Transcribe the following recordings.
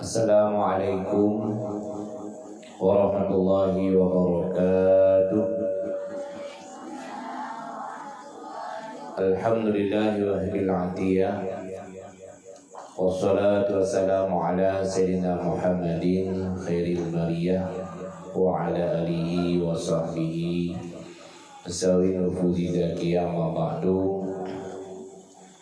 Assalamualaikum warahmatullahi wabarakatuh. Alhamdulillahi wahbil atiyah, wassalatu wassalamu ala sayyidina Muhammadin khairil bariyah wa ala alihi wa sahbihi asawi nufuzi zakiyah ma ba'du.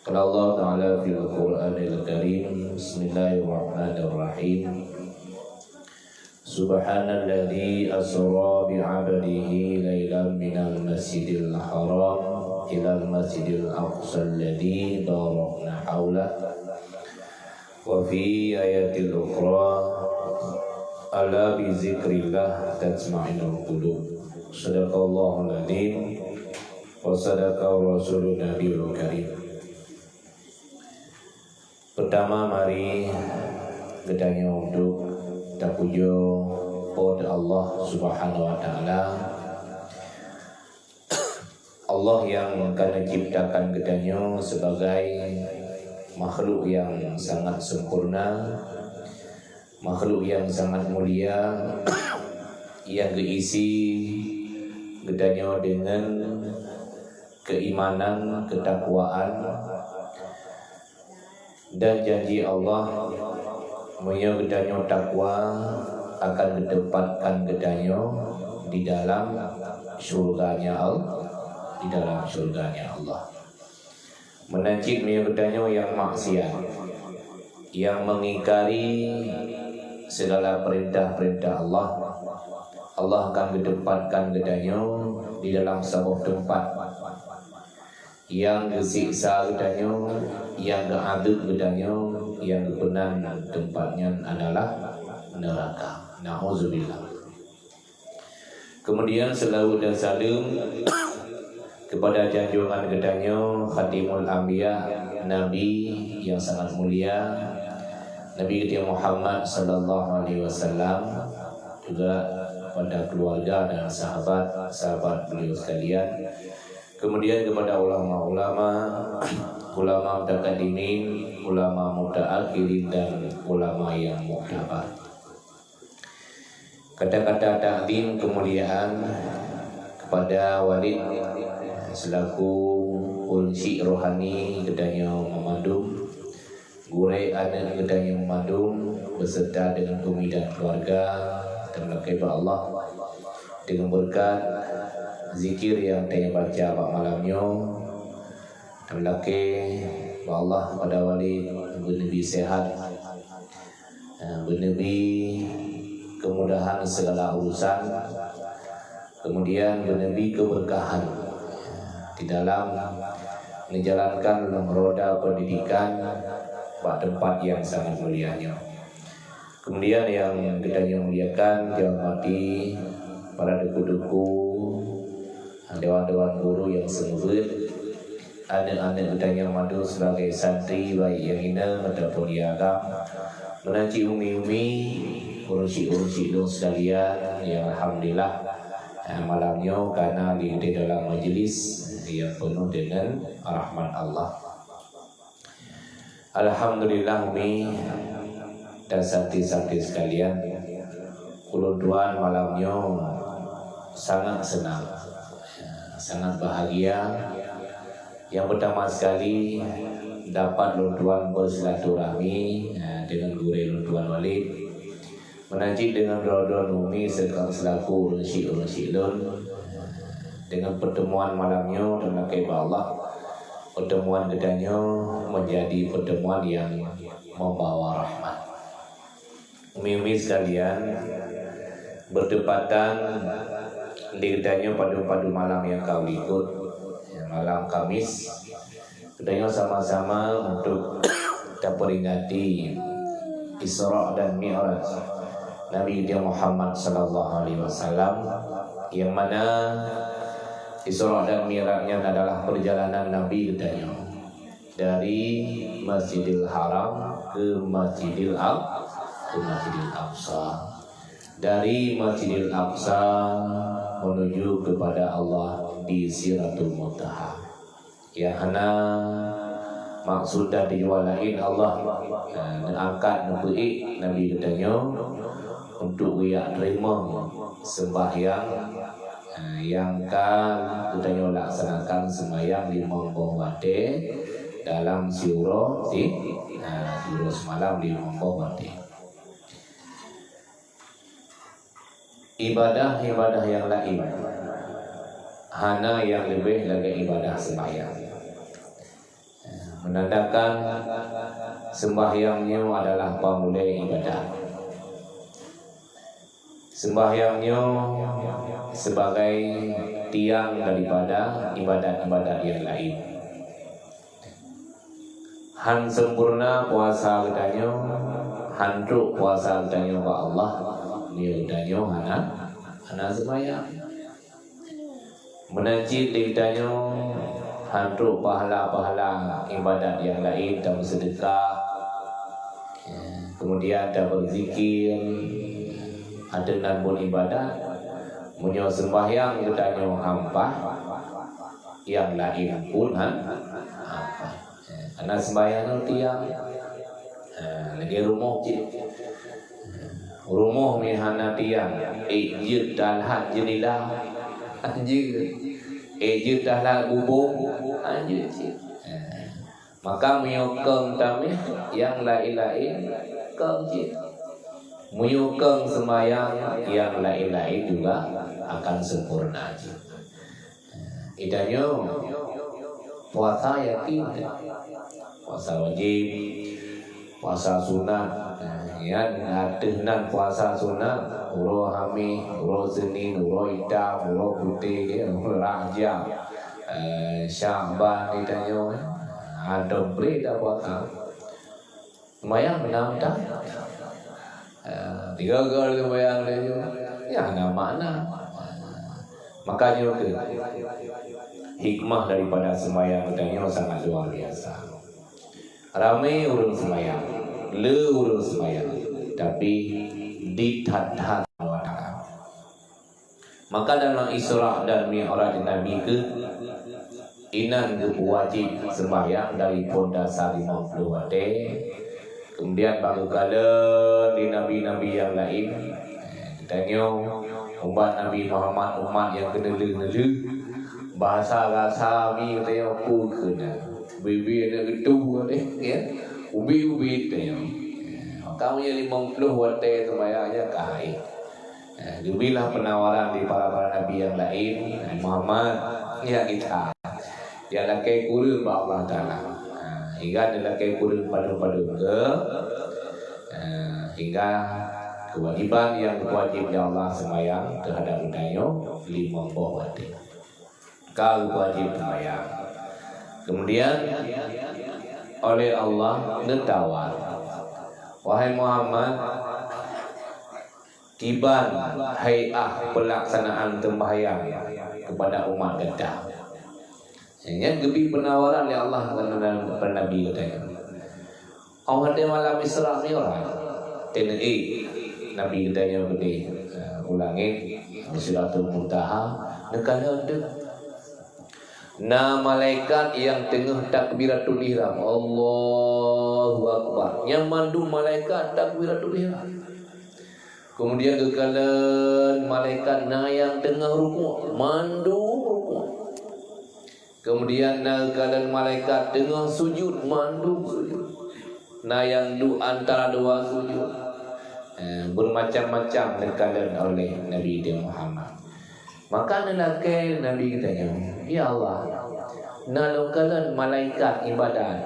Qala Allah Ta'ala fil Qur'anil Karim, Bismillahirrahmanirrahim. Subhanalladzi asra bi'abdihi laylan minal masjidil haram ilal masjidil aqsa alladzi barakna hawlah. Wa fi ayatil ukhra ala bi zikrillah tatma'innul qulub. Sadaqallahul adzim wa sadaqa rasulun nabiyul karim. Pertama mari gedanya untuk tapujo pada Allah Subhanahu wa taala. Allah yang akan menciptakan gedanya sebagai makhluk yang sangat sempurna, makhluk yang sangat mulia, yang diisi gedanya dengan keimanan, ketakwaan, dan janji Allah menyo gedanya takwa akan ditempatkan gedanya di dalam surganya Allah, di dalam surganya Allah. Menancik menyo gedanya yang maksiat, yang mengingkari segala perintah-perintah Allah, Allah akan ditempatkan gedanya di dalam sebuah tempat yang disiksa gedanya, yang diadab gedanya, yang benar tempatnya adalah neraka. Na'udzubillah. Kemudian selawat dan salam kepada junjungan gedanya Khatimul Anbiya, Nabi yang sangat mulia, Nabi kita Muhammad sallallahu alaihi wasallam, juga pada keluarga dan sahabat beliau sekalian. Kemudian kepada ulama-ulama, ulama mutaqaddimin, ulama mutaakhirin, dan ulama yang mu'tabar. Kata-kata ta'zim kemuliaan kepada Walid selaku unsi rohani gedanya memandum, gure anak gedanya memandum beserta dengan umi dan keluarga, dan berkat Allah dengan berkat zikir yang saya baca pada malamnya, terlaki Allah pada wali bernabi sehat, bernabi kemudahan segala urusan, kemudian bernabi keberkahan di dalam menjalankan roda pendidikan pada tempat yang sangat mulianya. Kemudian yang kita muliakan, dihormati para duku-duku, dewan-dewan guru yang senggurit, anak-anak gedanya madu sebagai santri baik yang hina ataupun yang agam, menanti umi-umi, urusi-urusi dong sekalian yang alhamdulillah malamnya karena di dalam majelis yang penuh dengan rahmat Allah. Alhamdulillah umi dan santri-santri sekalian, kuluntuan malamnya sangat senang, sangat bahagia. Yang pertama sekali dapat luntuan bersilaturahmi dengan guru luntuan Walid, menanti dengan doa-doa umi selaku urunsi lun, dengan pertemuan malamnya dan kepada Allah, pertemuan gedanya menjadi pertemuan yang membawa rahmat. Umi-umi sekalian, bertepatan gedanya pada malam yang kau ikut, malam Kamis, gedanya sama-sama untuk kita peringati Isra dan Mi'raj Nabi Muhammad sallallahu alaihi wasallam, yang mana Isra dan Mi'rajnya adalah perjalanan Nabi gedanya dari Masjidil Haram ke Masjidil Aqsa, dari Masjidil Aqsa menuju kepada Allah di Siratul Muntaha. Ya hana maksud dan tujuan lain Allah angkat nabi Nabi katanya untuk ia terima sembahyang yang kan katanya laksanakan sembahyang 50 waktu dalam surah surah semalam 50 waktu. Ibadah yang lain hana yang lebih lagi ibadah sembahyang, menandakan sembahyangnya adalah pamulai ibadah. Sembahyangnya sebagai tiang daripada ibadat-ibadat yang lain. Han sempurna puasa katanya, hantruk puasa katanya wa Allah, ni katanya hana sembahyang. Menajid katanya hantruk pahala-pahala ibadat yang lain dan sedekah. Kemudian ada berzikir, ada nambun ibadat, punya sembahyang katanya hampah, yang lain pun hampah. Karena sembahyang itu tiang lagi rumah cik, rumah ni hana tiang, ejir dalhat jenilah anjir, ejir dalhat bubung anjir cik. Maka menyokong tamih yang lain-lain kong cik, menyokong sembahyang yang lain-lain juga akan sempurna cik. Idanya puasa yakin, puasa wajib, puasa sunat, ya dengan puasa sunat, uroh hami, uroh senin, uroh hitam, uroh putih, uroh rajab, Syaban ditanya, ada beri dah puasa, sembahyang menang tak? 3 kali sembahyang dia juga, ya ada makna. Makanya ke hikmah daripada sembahyang katanya sangat luar biasa. Ramai orang sembahyang, orang sembahyang, tapi ditadhat Allah Ta'ala. Maka dalam Isra dan Mi'raj Nabi ke inan ke wajib sembahyang dari pondasar 50 waktu. Kemudian baru kala di nabi-nabi yang lain katanya umat Nabi Muhammad umat yang kena-kena bahasa mi katanya aku kena bibi ada gedung ya ubi katanya kamu yang 50 waktu sembahyangnya kahai. Demilah penawaran di para nabi yang lain. Muhammad ya kita yang lakai kurun ba Allah Ta'ala hingga dia lakai kurun pada ke hingga kewajiban yang wajib Allah sembahyang terhadap budaya 50 waktu. Kau wajib sembahyang. Kemudian oleh Allah ditawar, wahai Muhammad, tiban hay'ah pelaksanaan sembahyang kepada umat kita. Yang lebih penawaran oleh Allah kepada Nabi katanya. Allah ada malam Isra Mi'raj. TNI Nabi katanya begini ulangi Suratul Muntaha nekala ada malaikat yang tengah takbiratul ihram, Allahu Akbar, yang mandu malaikat takbiratul ihram. Kemudian kekalan malaikat yang tengah rukuk mandu rukuk. Kemudian kekalan malaikat tengah sujud mandu sujud. Yang antara dua sujud. Bermacam-macam dekalan oleh Nabi Muhammad. Maka lelaki Nabi katanya, ya Allah, nalokalan malaikat ibadat,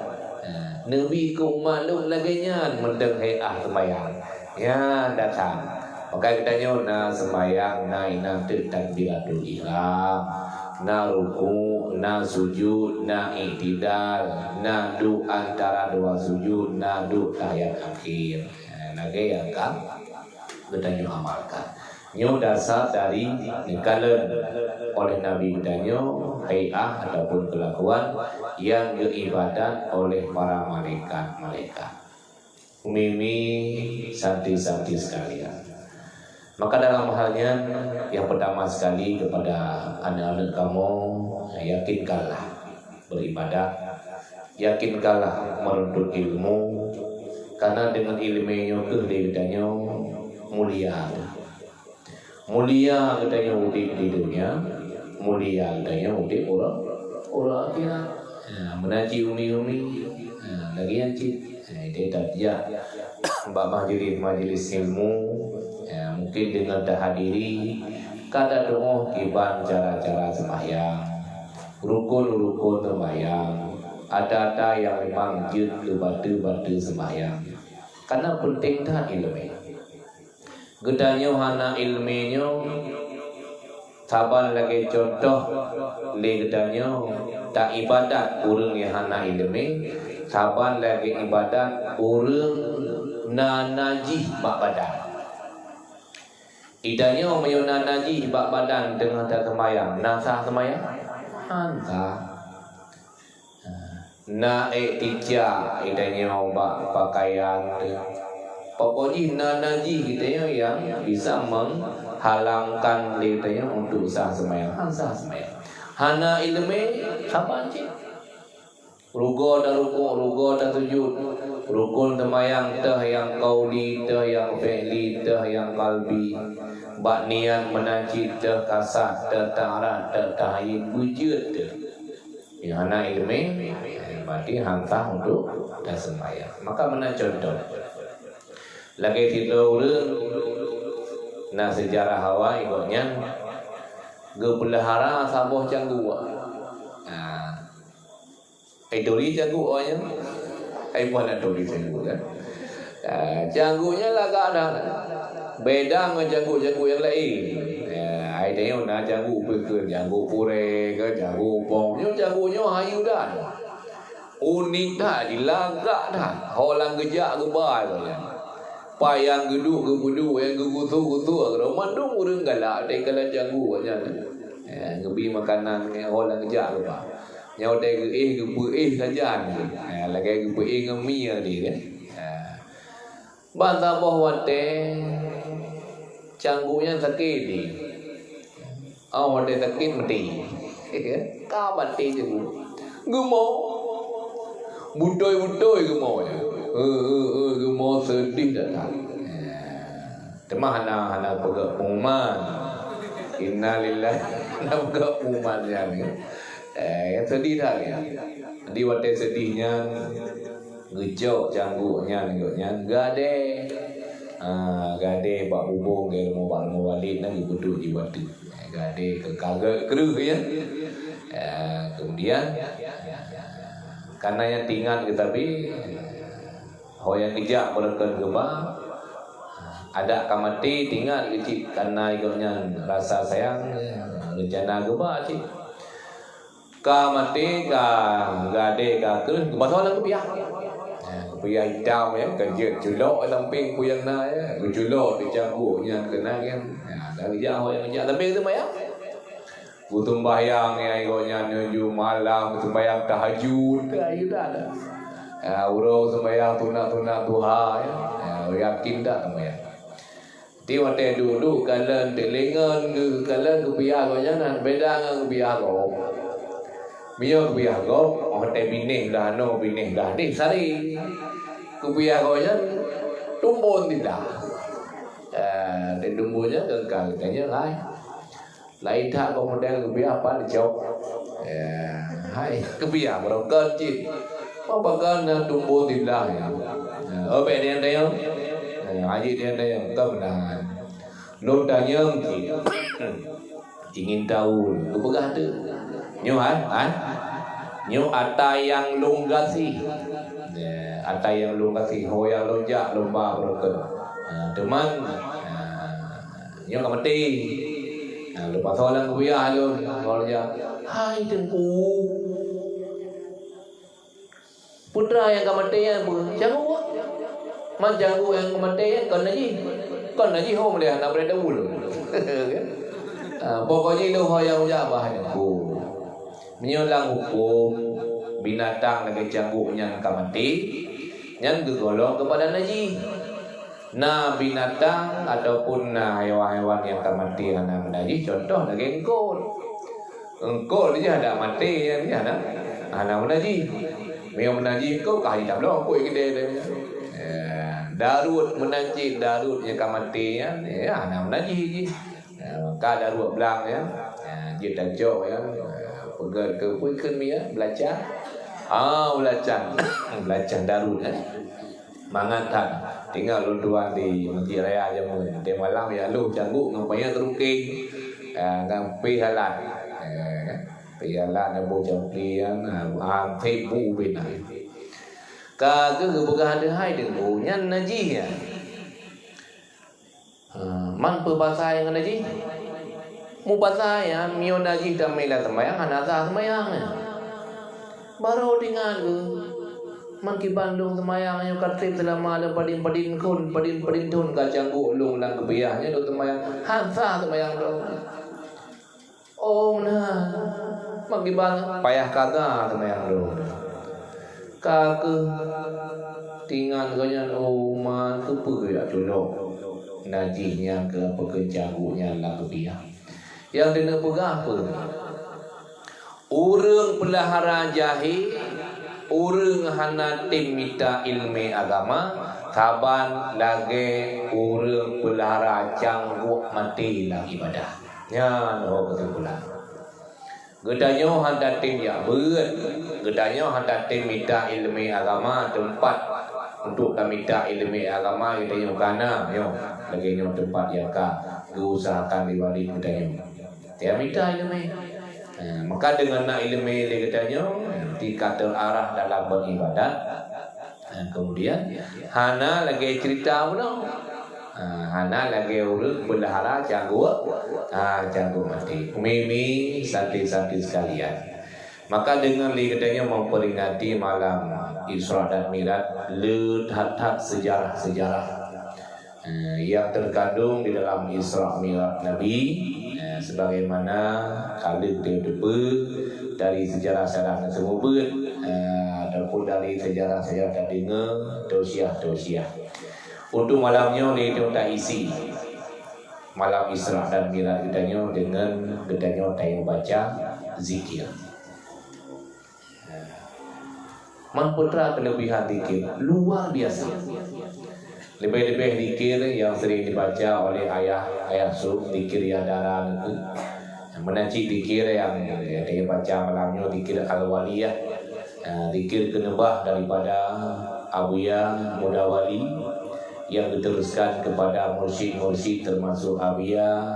Nabi ku maklum laginya mendeng hayah sembahyang, ya datang. Maka katanya na sembahyang na ina takbiratul ihram, na ruku, na sujud, na i'tidal, na du antara dua sujud, na du tahiyat akhir. Lagi yang kan katanya amalkan. Nyo dasar dari nekalan oleh Nabi katanya hayah ataupun kelakuan yang diibadat oleh para malaikat. Mimi santi-santi sekalian. Maka dalam halnya yang pertama sekali kepada anak-anak kamu, yakinkanlah beribadat Yakinkanlah menuntut ilmu, karena dengan ilmunya kehidupannya mulia. Mulia katanya udik di dunia, mulia katanya udik orang akhirat. Menaji umi-umi, lagi yang cip, dia tak ya, mbak majelis ilmu, mungkin dengan tak hadiri, kata doa kiban cara-cara sembahyang, rukun-rukun sembahyang, ada yang memang jut ke batu-batu sembahyang, karena penting tak ilmu. Gedanya hana ilmunya, saban lagi contoh, le gedanya tak ibadat urang yang hana ilmu, saban lagi ibadat urang nanaji bak badan. Idanya orang nanaji bak badan dengan tak semayang, nasah semayang, anta. Na etika idanya bak pakaian. Pokoknya nanaji kita yang bisa menghalangkan kita untuk sah semayang. Hana ilmu saban cik. Rugo dan rukun, rugo dan sujud. Rukun semayang teh yang qauli, teh yang fi'li, teh yang qalbi. Bak niat menajid teh kasat, teh ta'arat, teh tahyin, wujud teh. Yang hana ilmu berarti hantah untuk dan semayang. Maka mana contoh? Lagi kita urang na sejarah Hawa ikutnya gepelihara saboh canggu. Dori canggu nya. Mana dori canggu kan? Canggunya lah gak ada. Beda dengan canggu-canggu yang lain. Ai dia na canggu ke canggu pure ke canggu bong. Yo canggunya hayu dah. Unik dah, dilagak dah. Holang gejak ke bai ya. Payang geduk ke budu yang gugutu-gutu kalau mandung urang galak dai kala janggu nya. Ngebi makanan orang ngejak lupa. Nyau dai ke saja ni. Lagi ke ngemi dia kan. Banta bahwa canggunya sakit ni. Wate sakit mati. Ka mati je. Gumo. Butoy gumo ya. Gumo sedih dah. Temah hana pegak pengumuman. Innalillahi hana pegak pengumuman yang yang sedih dah ya. Di waktu sedihnya ngejok canggunya gade. Gade bak bubung ke mau walid nak duduk di waktu. Gade ke kagak keruh ya. Kemudian karena yang tinggal tetapi yang kijak berken gemar ada kamati tinggal kecil karena ikutnya rasa sayang rencana gemar cik kamati ka gade ka kerun kebetulan kepiah kepiah hitam ya kerja julok samping kuyang na ya julok di canggunya kena kan dari jauh yang kijak tapi itu maya butuh bayang ya ikutnya menuju malam butuh bayang tahajud itu ada. Urau sembahyang tuna-tuna duha ya. Yakin tak sembahyang. Di waktu dulu kalian telingan ke kalian kebiah kau jangan beda dengan kebiah kau. Mio kebiah kau, waktu binih dah no binih dah ni sari. Kebiah kau jangan tumbun tidak. Dan tumbuhnya kengkang katanya lain. Lain tak kau model kebiah apa dijawab. Hai kebiah berokon cik. Apakah nak tumbuh tidak ya? Apa dia yang haji dia yang kebenaran. Lo tanya ingin tahu, lu pegah tu. Nyo nyo ata yang lunggasi. Ata yang lunggasi, ho yang lonjak lomba broken. Teman nyo kamati. Lepas soalan kuliah lu, kalau dia, hai tengku. Putra yang kematian pun janggu, man janggu yang kematian kon naji home dia nak berada dulu. Pokoknya itu yang ujabah aku. Menyulang hukum binatang lagi janggu yang kemati, yang gegolong kepada naji. Nah binatang ataupun hewan-hewan yang kemati anak naji contoh lagi engkol dia ada mati yang dia ada anak naji. Memang menanji kau kahari tak belum kau kedai dia. Darut menanji Darut yang kamati ya nak menanji je. Maka Darut belang ya. Dia tak jauh ya. Pergi ke puikan dia belajar. Belajar. Belajar Darut kan. Mangan tak tinggal lunduan di Masjid Raya Jamun. Dia malam ya lu cangguk ngampanya terukeng. Ngampi halat. Pi halat nak bocah pian thei bu bên này. Ka cứ bukan ada hai dengan nyan naji ya. Man berbahasa yang naji. Mu bahasa ya mio naji tamela sembayang anasa sembayang. Baru dengan man ki Bandung sembayang yo katip selama ada padin kun padin tun kacang ulung lang kebiahnya do sembayang hansa sembayang do. Nah magi bang payah kagak sembayang do. Kaku tinggal kanya man tu pergi dulu najinya ke pekerjaannya lah kebiah. Yang dia pegang apa? Urang pelahara jahil, urang hana tim mita ilmu agama, taban lagi urang pelahara cangguh mati lah ibadah. Ya, no betul pula. Gedanya hendak tim ya berat. Gedanya hendak tim minta ilmu agama tempat untuk minta ilmu agama kita yang kana yo lagi yang tempat yang ka diusahakan di balik gedanya. Dia minta ilmu. Maka dengan nak ilmu gedanya ketika terarah dalam beribadat. Kemudian hana lagi cerita pula. Hana lagi urut belahara janggut mati. Mimi santi-santi sekalian. Maka dengan katanya memperingati malam Isra dan Mi'raj, lihat sejarah-sejarah yang terkandung di dalam Isra Mi'raj Nabi, sebagaimana kali debu dari sejarah-sejarah semua ataupun dari sejarah-sejarah tadinya tausiah. Untuk malamnya dia tak isi malam Isra dan Mi'raj gedanya dengan gedanya tayo baca zikir. Man putra kelebihan zikir luar biasa. Lebih-lebih zikir yang sering dibaca oleh ayah su zikir yang darah itu. Menanci zikir yang dia baca malamnya zikir al-waliyah. Zikir kenebah daripada Abuya Muda Wali yang diteruskan kepada mursyid-mursyid termasuk Abia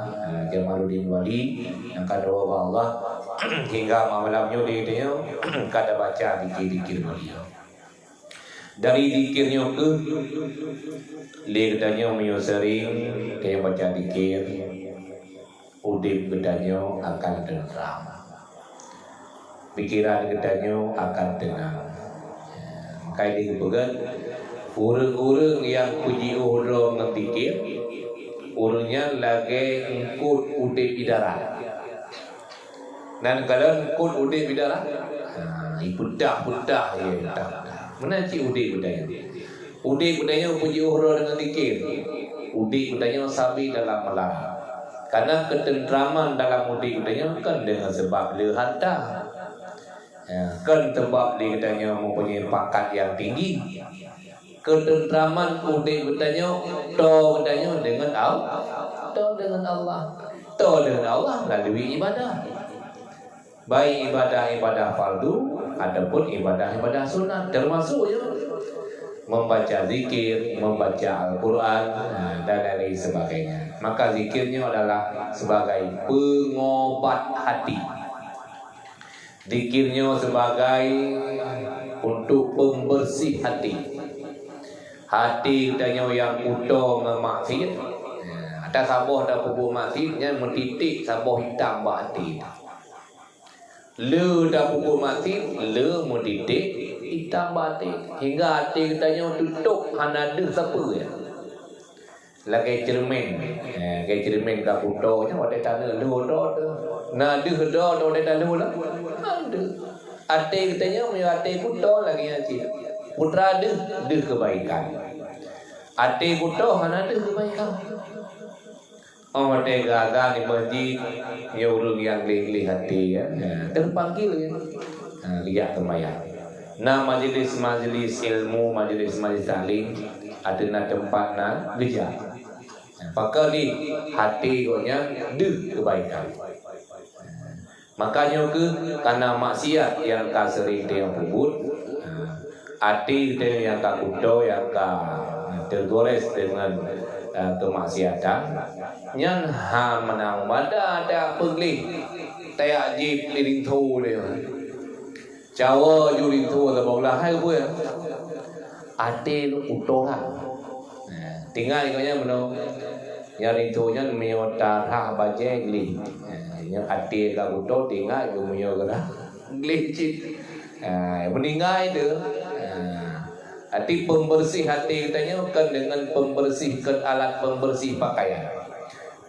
Jamaluddin Wali yang kadang Allah hingga malamnya dia kada baca zikir-zikir beliau. Dari zikirnya ke lidahnya sering dia baca zikir udip gedanya akan tenang, pikiran gedanya akan tenang. Maka ini bukan urang-urang yang puji urang ngetikir urangnya lagi ngikut udip bidara. Dan kalau ngikut udip bidara ipudah ya menaci udip budaya puji urang dengan zikir. Udip budaya sabi dalam malam. Karena ketentraman dalam udip budaya kan dengan sebab lehata. Kan sebab dia katanya mempunyai pangkat yang tinggi. Ketentraman udai bertanya dengan Allah. Dengan Allah melalui ibadah. Baik ibadah fardu ataupun ibadah sunat, termasuk ya membaca zikir, membaca Al-Quran dan lain sebagainya. Maka zikirnya adalah sebagai pengobat hati. Zikirnya sebagai untuk pembersih hati. Hati tanya yang utuh maksiat. Ada sabuh dah pupuk maksiatnya mentitik sabuh hitam buat hati. Le dah pupuk maksiat, le mentitik hitam buat hati. Hingga hati tanya tutup hana ada siapa ya. Lagi cermin. Kayak cermin ka putonya ada tanah lu dah. Nah ada dah ada tanah lah. Ada. Hati katanya hati puto lagi hati. Putra ada kebaikan. Hati putra hana ada kebaikan. Hati gagal di masjid, ya urang yang lih hati ya. Terpanggil ya. Lihat kemayang. Na majlis-majlis ilmu, majlis-majlis taklim ada na tempat na gejar. Maka di hati gonya de kebaikan. Makanya karena maksiat yang ka sering dia pubut, hati dia yang ka kudo, yang ka tergores dengan kemaksiatan, nyan ha menang ada pegli tayak jip liring thu dia. Jawa juring thu là một là hai cái hati lu kudo lah. Tinggal ikutnya menang. Yang rintunya miota rah baje gli. Yang hati lagu tu tinggal itu miota glicit. Meninggal itu. Hati pembersih hati katanya kan dengan pembersihkan alat pembersih pakaian.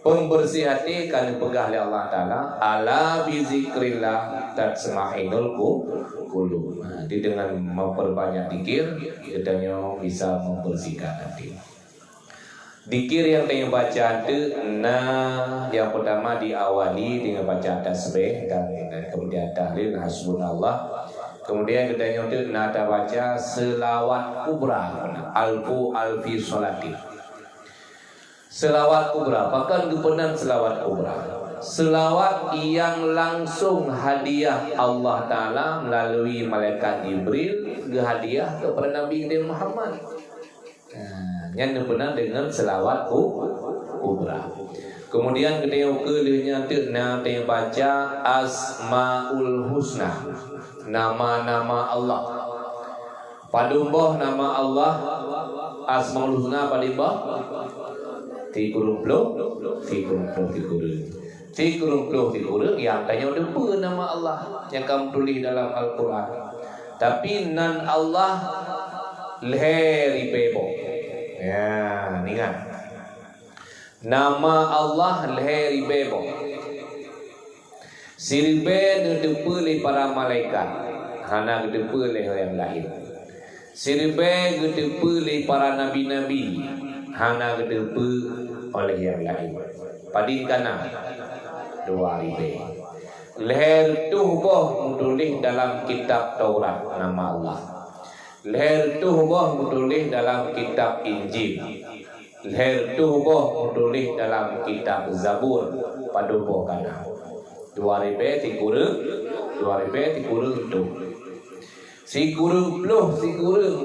Pembersih hati kan dipegah oleh Allah Ta'ala. Ala bizikrillah tatsma'innul qulub. Jadi dengan memperbanyak zikir katanya bisa membersihkan hati. Zikir yang tengah baca itu, yang pertama diawali dengan baca tasbih dan kemudian tahlil hasbunallah. Kemudian katanya itu nada baca selawat kubra, alfi sholati. Selawat kubra, bahkan kepenan selawat kubra. Selawat yang langsung hadiah Allah Ta'ala melalui malaikat Jibril ke hadiah kepada Nabi Muhammad. Yang benar dengan selawat kubra. Kemudian ketika kelihnya nanti baca Asmaul Husna, nama-nama Allah. Padumbah nama Allah Asmaul Husna padumbah 30 yang tanya depa nama Allah yang kamu tulis dalam Al-Quran. Tapi nan Allah leheri bebo. Ya, ingat. Nama Allah leheri bebo. Sirbe depa le para malaikat. Hana depa le yang lain. Sirbe depa le para nabi-nabi. Hana depa oleh yang lain. Padingkana 2000. Leher tubuh menulis dalam kitab Taurat nama Allah. Leher tubuh menulis dalam kitab Injil. Leher tubuh menulis dalam kitab Zabur padubuh kana. 2000 itu. Sikuru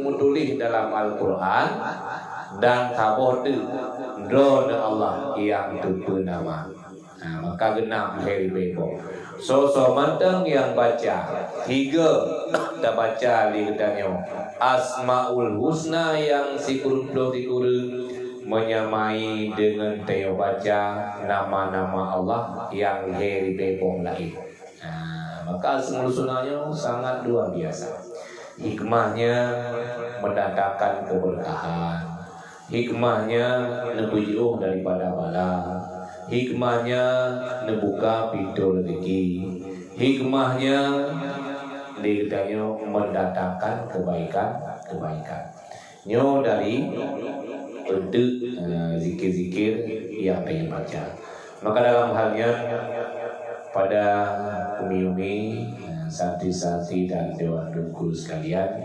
menulis dalam Al-Quran dan kabur drone Allah yang itu nama. Maka genap hari bebo. So manteng yang baca 3 kita baca lihatnya Asmaul Husna yang sikuru menyamai dengan teo baca nama-nama Allah yang hari bebo lain. Maka Asmaul Husnanya sangat luar biasa. Hikmahnya mendatangkan keberkahan. Hikmahnya lebih jauh daripada bala. Hikmahnya membuka pintu rezeki. Hikmahnya dikatanya mendatangkan kebaikan. Nyo dari bentuk zikir-zikir yang pengen baca. Maka dalam halnya pada umi-umi, santri-santri dan dewan dungkul sekalian,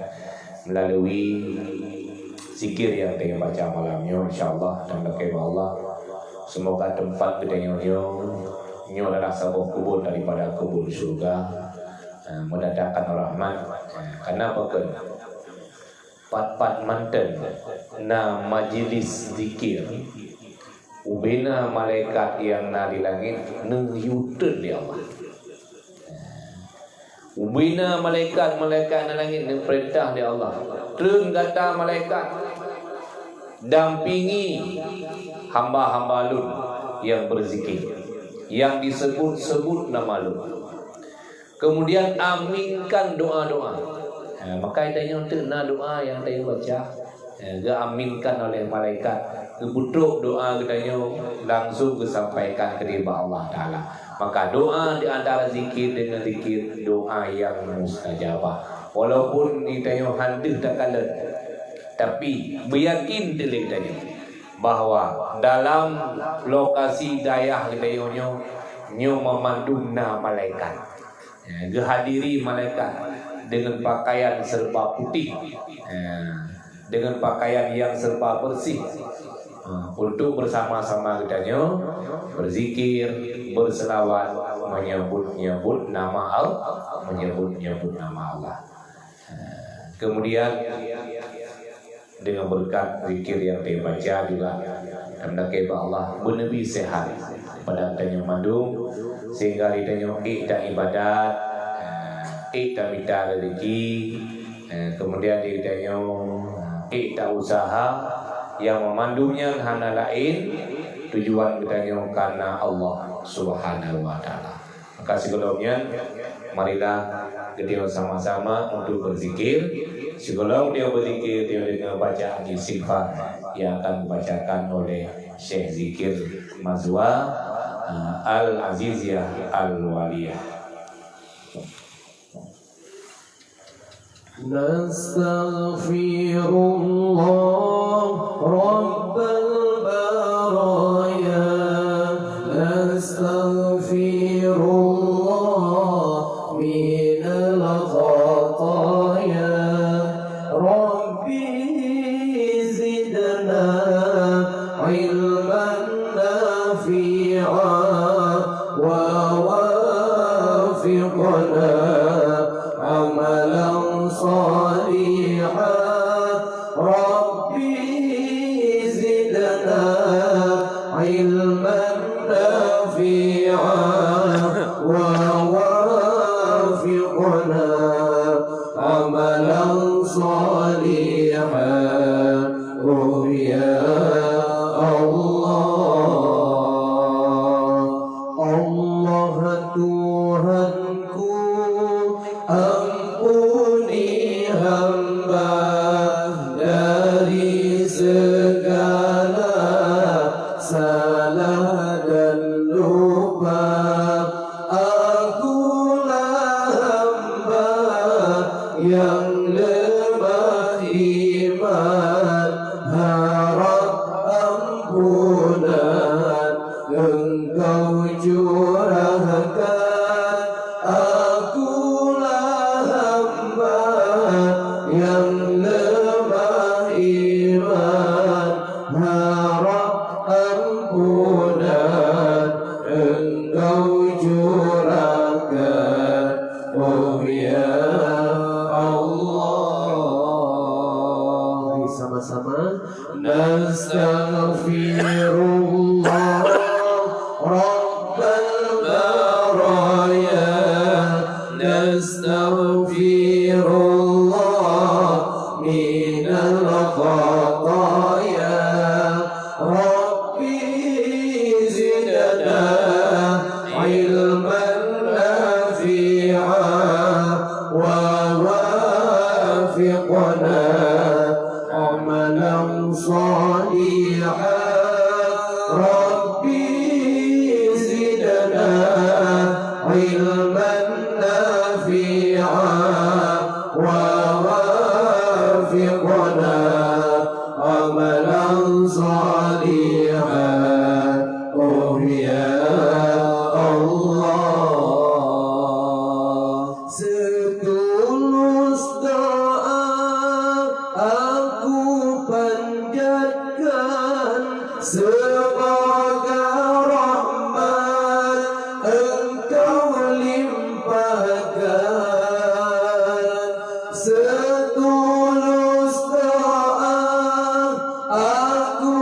melalui zikir yang pengen baca malamnya, insyaallah dan berkah Allah. Semoga tempat kedainya nyo adalah sebuah kubur daripada kubur surga, mendatangkan rahmat. Kenapa kan? Pat manten na majlis zikir ubena malaikat yang na di langit neng yutun di Allah. Ubena malaikat na langit neng perintah di Allah. Keun kata malaikat dampingi hamba-hamba Lut yang berzikir, yang disebut nama Lut. Kemudian aminkan doa-doa. Maka itanya untuk doa yang saya baca, diaminkan oleh malaikat. Kebutuh doa katanya langsung disampaikan ke Allah Ta'ala. Maka doa di antara zikir dengan zikir doa yang mustajabah. Walaupun itanya handih tak kalah, tapi beryakin ditanya bahwa dalam lokasi dayah ditanya nyo memanduna malaikat, kehadiri malaikat dengan pakaian serba putih, dengan pakaian yang serba bersih, untuk bersama-sama kitanya berzikir, berselawat, menyebut nama Allah, menyebut nama Allah. Kemudian dengan berkat zikir yang dibaca juga hendaknya Allah menebi sehat pada tanya mandu, sehingga ditanya dan ibadat, dan minta rezeki, kemudian ditanya dan usaha yang memandunya hanya lain tujuan kitanya karena Allah Subhanahu wa taala. Maka sebelumnya marilah kita sama-sama untuk berzikir. Sebelum dia berzikir, dia dengan bacaan istighfar yang akan dibacakan oleh Syekh Zikir Mazwa Al-Aziziyah Al-Waliyah. Nastaghfirullah Rabbal baraya, nastaghfirullah minal khataya, Rabbi zidna ilman nafi'a wa wafiqna amalan صالحا ربي زدنا علما نافعا ووافقنا عملا صالحا يا الله الله Tuhanku, ampuni hamba dari segala salah dan lupa. Akulah hamba yang lemah iman, harap ampunan Engkau curahkan. Akulah hamba yang lemah iman, harap ampunan Engkau curahkan. Oh ya Allah, sama-sama nastaghfirullah Rabbal baraya, nastaghfirullah minal khataya, Rabbi zidna ilman nafi'a wa wafiqna amalan salihan, Rabbi zidna ilman nafi'a wa wafiqna amalan salihan. Oh ya Allah, setulus doa aku panjatkan, semoga rahmat Engkau limpahkan. Setulus doa aku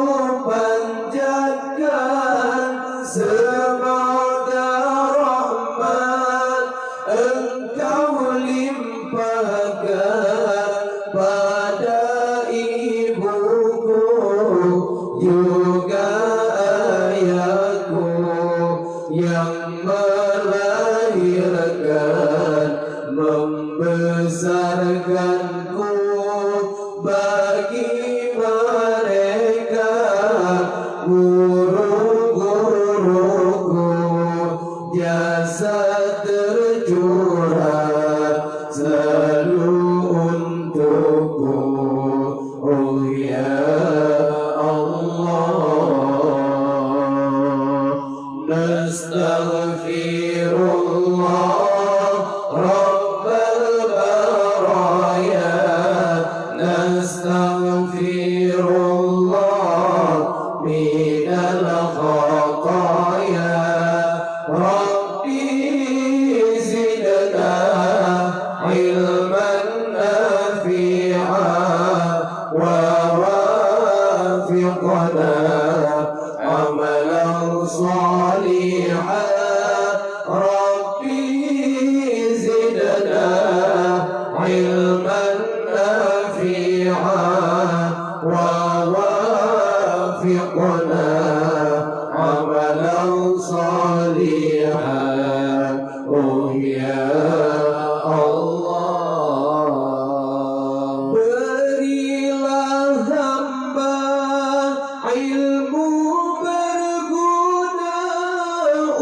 panjatkan, semoga rahmat Engkau limpahkan pada ibuku juga ayahku yang melahirkan membesarkanku. Bagi mereka guru-guruku, jasa tercurah selalu untukku. Oh ya Allah, من الخطايا ربي زدنا علما نافعا ووافقنا عملا صالحا ربي زدنا علما نافعا ووافقنا عملا صالحا يا Allah. Berilah hamba ilmu berguna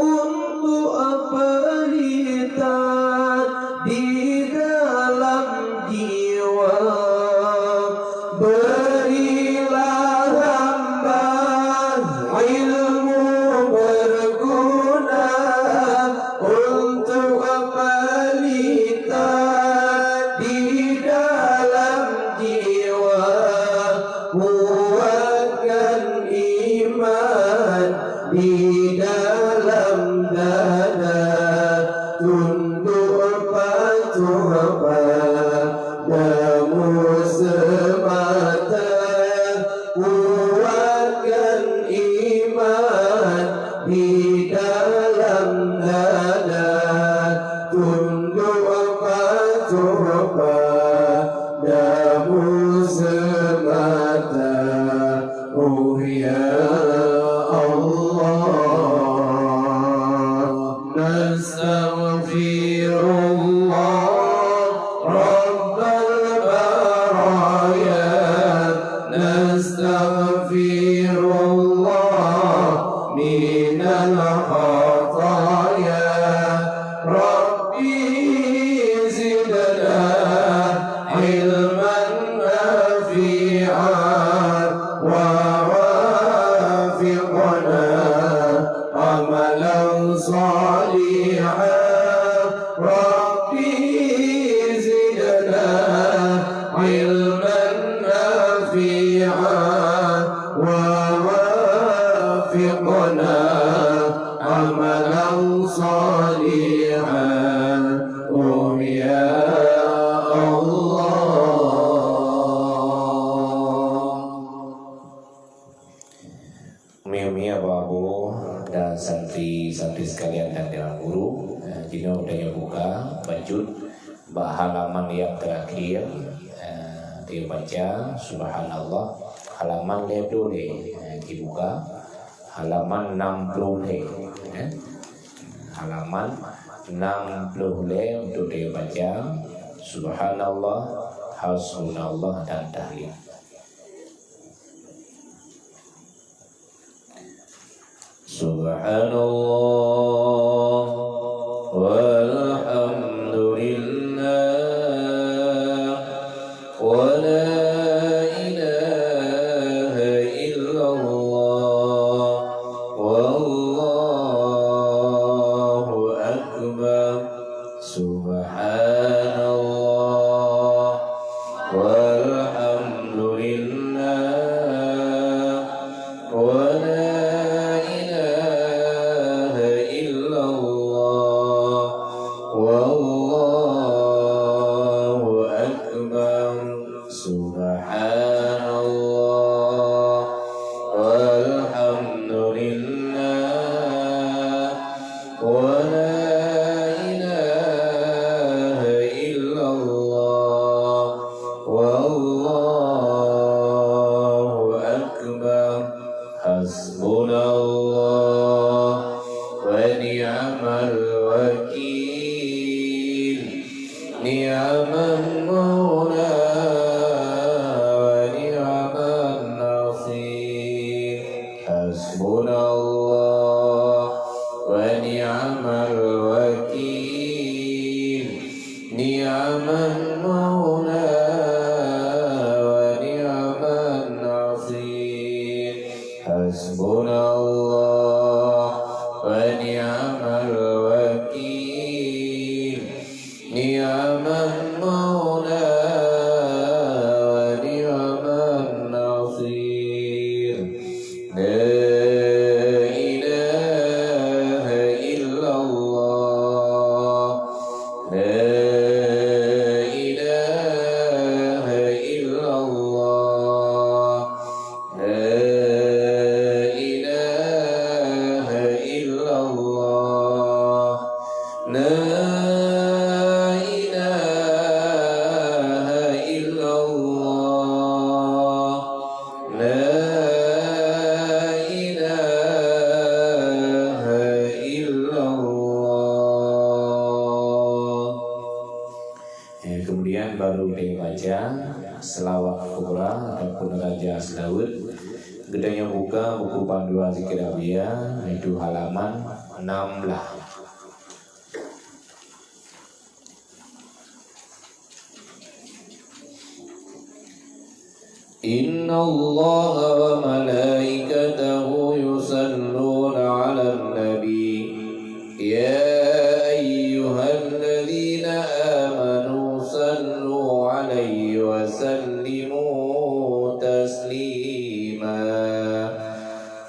untuk pelita di dalam jiwa. Berilah hamba ilmu berguna untuk pelita di dalam jiwa. Kuatkan iman di dalam dada, tunduk patuh padamu semata. Kuatkan iman di dalam dada, tunduk patuh padamu semata. Ya Allah, nastaghfirullah rabbal baraya, nastaghfirullah minal khataya rabbi zidna ilman nafi'an wa wafiqna amalan salihan rabbi zidna ilman nafi'an wa wafiqna amalan salihan ya Allah. Umi-umi, abu-abu dan santri-santri sekalian dan dewan guru, jika udah buka baju halaman yang terakhir, dibaca subhanallah halaman ledo dibuka halaman 60 halaman 60 untuk dibaca subhanallah, hasbunallah dan tahlil. Subhanallah walhamdulillah wa la ilaha illallah wallahu akbar. Subhanallah walhamdulillah wa la wallahu akbar. Subhanallah walhamdulillah wa la ilaha illallah wallahu akbar. Hasbunallah wa ni'mal wakil, ni'man maula wa ni'man nasir. Hasbunallah wa ni'mal wakil, ni'man maula wa ni'man nasir. Hasbunallah wa ni'mal wakil, ni'man maula wa ni'man nasir. Bedanya buka buku panduan zikir Abiyah itu halaman 16. Inna Allah wa malaikatahu yusalluna ala nabi ya ayyuhalladzina amanu sallu alaihi wa sallimu taslima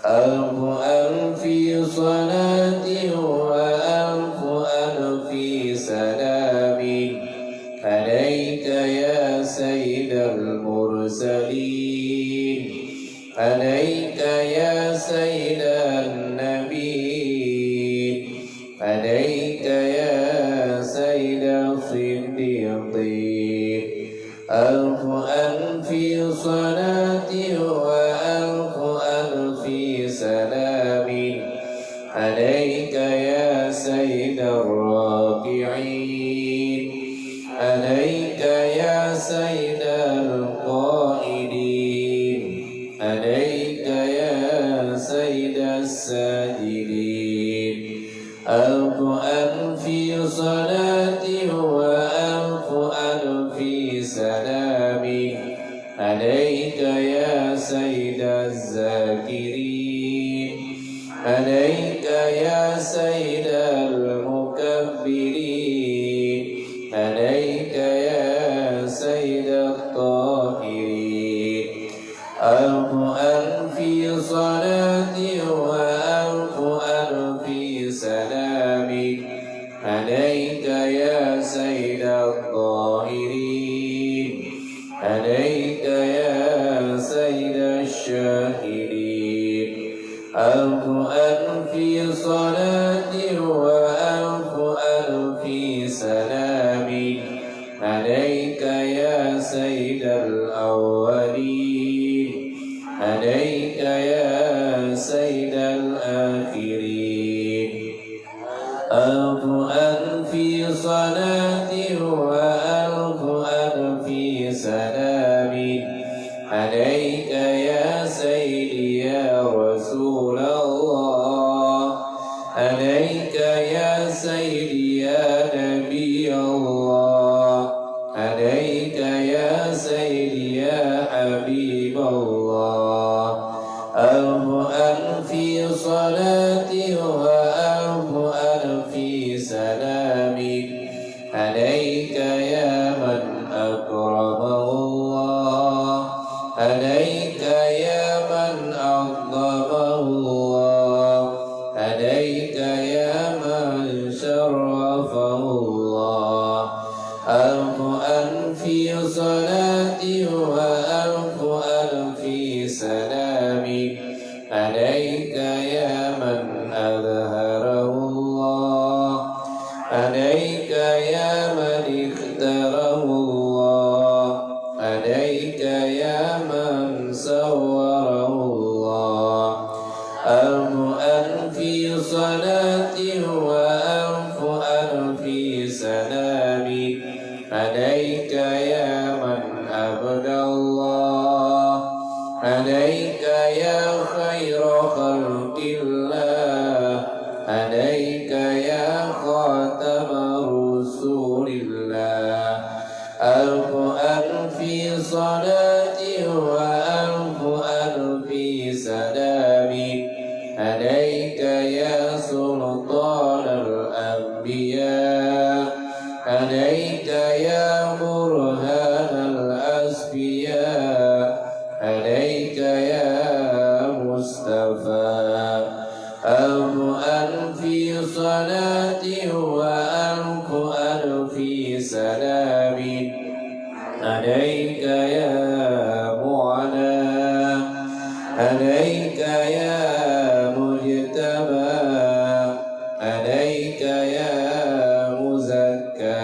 alfu alfi salati wa alfu alfi salami alaika ya sayyidal mursalin alaika ya sayyidan nabiin alaika ya sayyidan siddiqin alfu alfi salati wa alfu alfi salamin alaika ya sayyidar raki'in alaika ya sayyidal qaidin alaika ya sayyidas sajidin alfu alfi salati wa alfu alfi salamin alaika ya sayyidaz zakirin alaika ya sayyidal mukabbirin alaika ya sayyidat tahirin alfu alfi salati wa alfu alfi salamin alaika ya sayyidat tahirin alaika ya sayyidash syahidin alfu alfi salati wa alfu alfi salamin alaika ya sayyidal awwalin alaika ya sayyidal akhirin alfu alfi salati wa alfu alfi salamin alaika ya sayyidi ya rasulallah alaika ya sayyidi ya nabi Allah alaika ya sayyidi ya habib Allah alfu alfi salati wa alfu alfi salamin alaika ya man akramahu Allah alaika ya man a'zamahu Allah alaika ya man syarrafahu Allah alfu alfi salati wa alfu alfi salamin alaika ya man azharahu Allah alaika ya man ikhtarahu Allah alaika ya man sawwarahu Allah alfu alfi salati wa alfu alfi salamin alaika ya man abdallah alaika ya khaira khalqillah alaika ya khatama rusulillah alfu alfi salati wa alfu alfi salamin alaika ya sultan al-anbiya alaika ya burhan al-asfiya alaika ya mustafa alfu alfi salati wa alfu alfi salamin alaika ya mu'ala alaika ya mujtaba alaika ya muzakka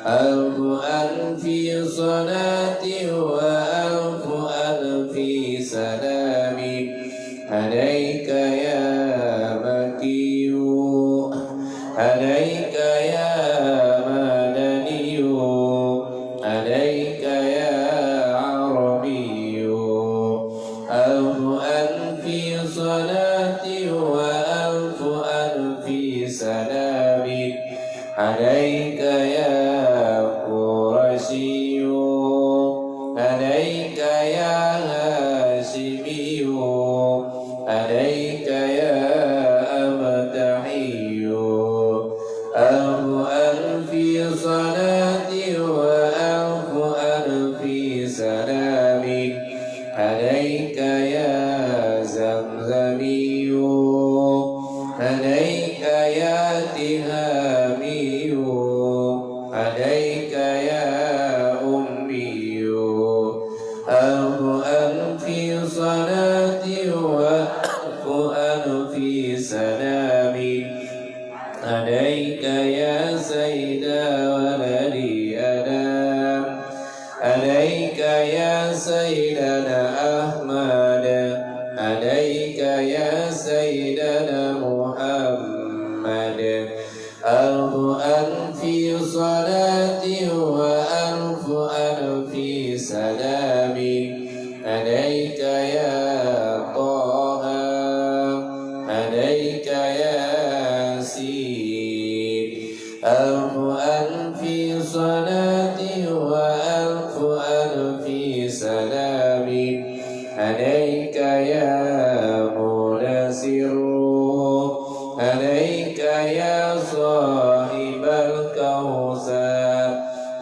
alfu alfi salati wa alfu alfi salamin alaika ya makiyu alaika ya madaniyu alaika ya arabiyu alfu ألف صلاة وألف ألف سلام عليك يا قرشي عليك يا هاشمي عليك يا أمتحي ألف صلاة وألف ألف سلام عليك يا زمزمي عليك يا تهامي عليك يا أمي ألف صلاة وألف ألف سلام عليك يا سيد ولدي آدم عليك يا سيدنا أحمد عليك يا سيدنا محمد ألف صلاة وألف ألف سلام عليك يا طه عليك يا سين ألف صلاة وألف ألف سلام عليك يا منسر عليك يا صاحب الكوثر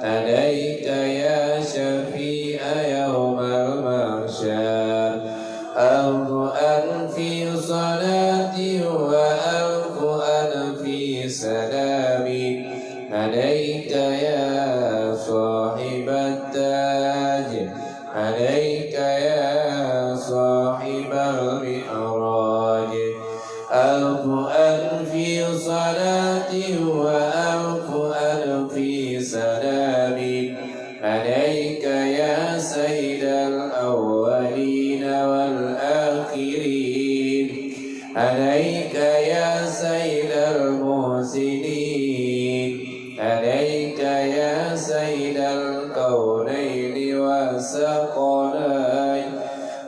عليك يا شفيع يوم المحشر ألف صلاة وألف ألف سلام عليك يا صاحب التاج عليك يا صاحب المعراج ألف صلاة وألف ألف سلام عليك يا سيد الأولين والآخرين عليك يا سيد المحسنين عليك يا سيد الكونين والثقلين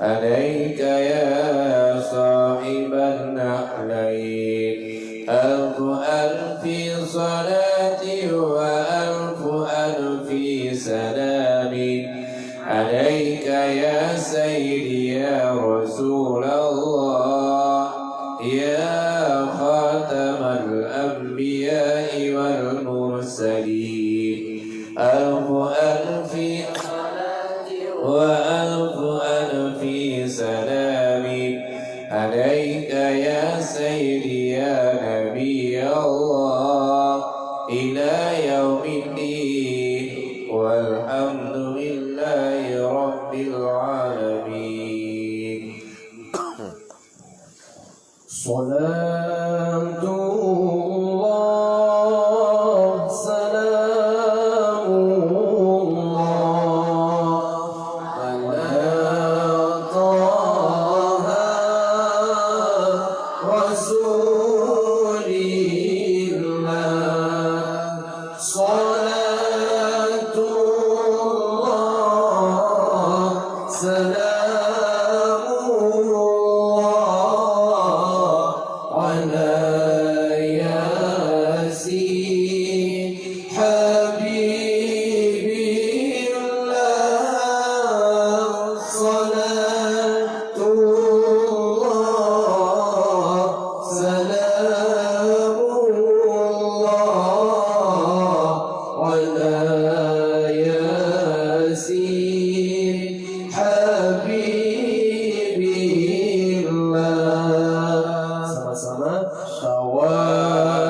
عليك يا صاحب النحلين ألف صلاة وألف ألف سلام عليك يا سيدي يا رسول الله يا خاتم الأنبياء والمرسلين ألف وألف ألف سلام عليك يا سيدي يا نبي الله إلى يوم الدين والحمد لله رب العالمين. صلاة الله سلام الله على طه رسول الله صلاة الله سلام الله على ياسين حبيبي الله صلاة الله سلام الله على ياسين حبيبي الله. Sama-sama tawassalna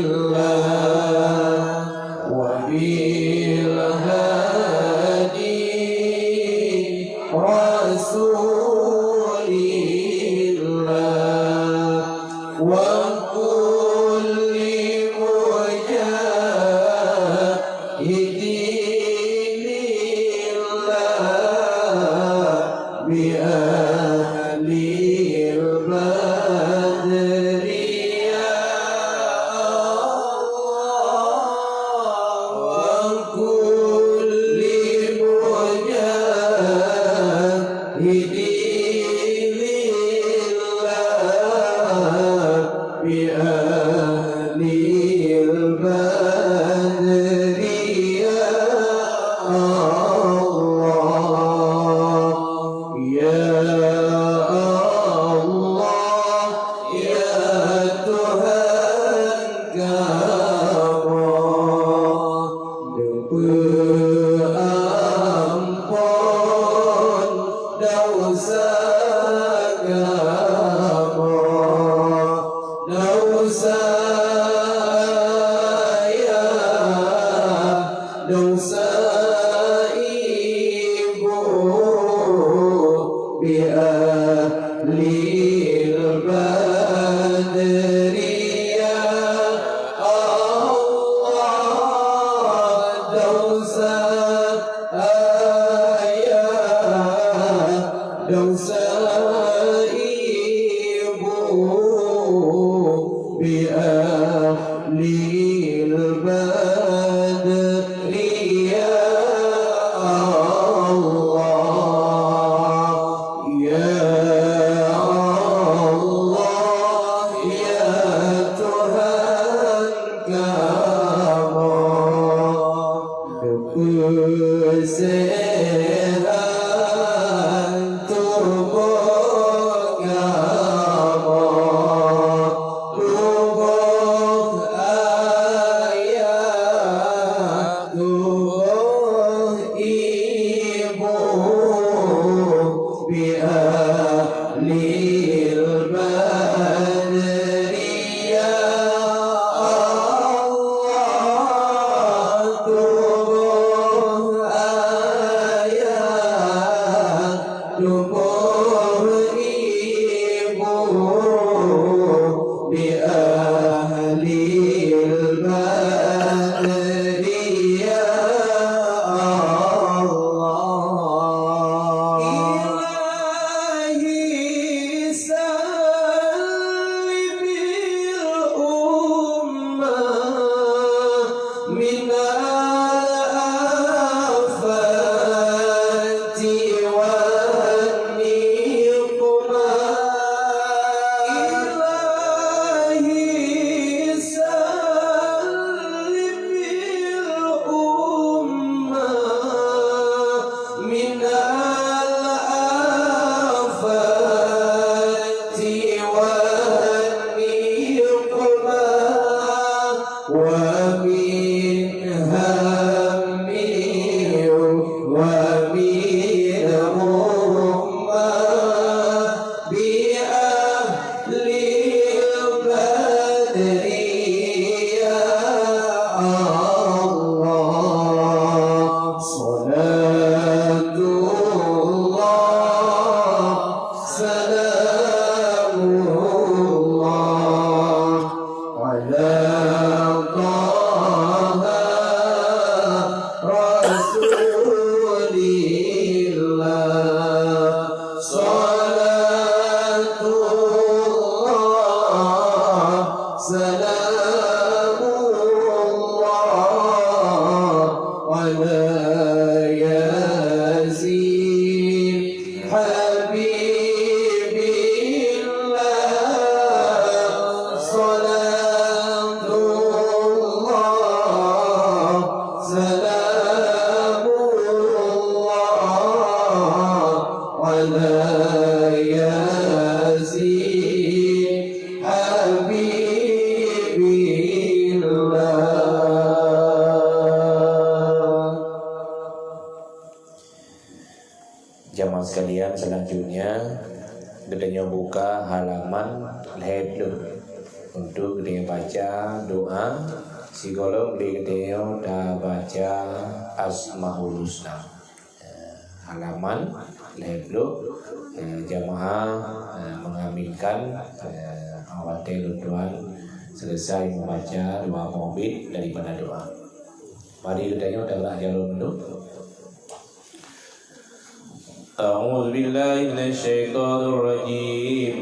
bismillah wa bil hadi rasulillah wa kulli mujahidin lillah bi ahlil badri ya Allah wa kulli Ampun dosa kamu, dosa ayah, dosa ibu, bi ahlil badri ya Allah, dosa ayah, dosa ibu, bi ahlil badri ya Allah, ya Allah, ya Tuhan kamu, kesehan tubuh kamu, tubuh ayah, tubuh ibu, bi ahlil badri ya Allah, tubuh ayah, tubuh ibu, bi ahlil badri ya Allah. Ilahi sallimil ummah min al-afati wan niqmah. Ilahi sallimil ummah min al-afati wan niqmah, wa min hammi wa min ummah, bi ahlil badri ya Allah. Salatullah, salamullah ala Taha Rasulillah. Salatullah, salamullah ala Yasin Habibillah. Salatullah, salamullah ala Yasin Habibillah. Jamaah sekalian, selanjutnya gedenya buka halaman hebdo untuk gedenya baca doa psikolog di gedenya dah baca Asmaul Husna. Halaman hebdo jamaah mengaminkan awal Tuhan selesai membaca doa maulid daripada doa. Mari gedenya adalah jalur dulu. أعوذ بالله من الشيطان الرجيم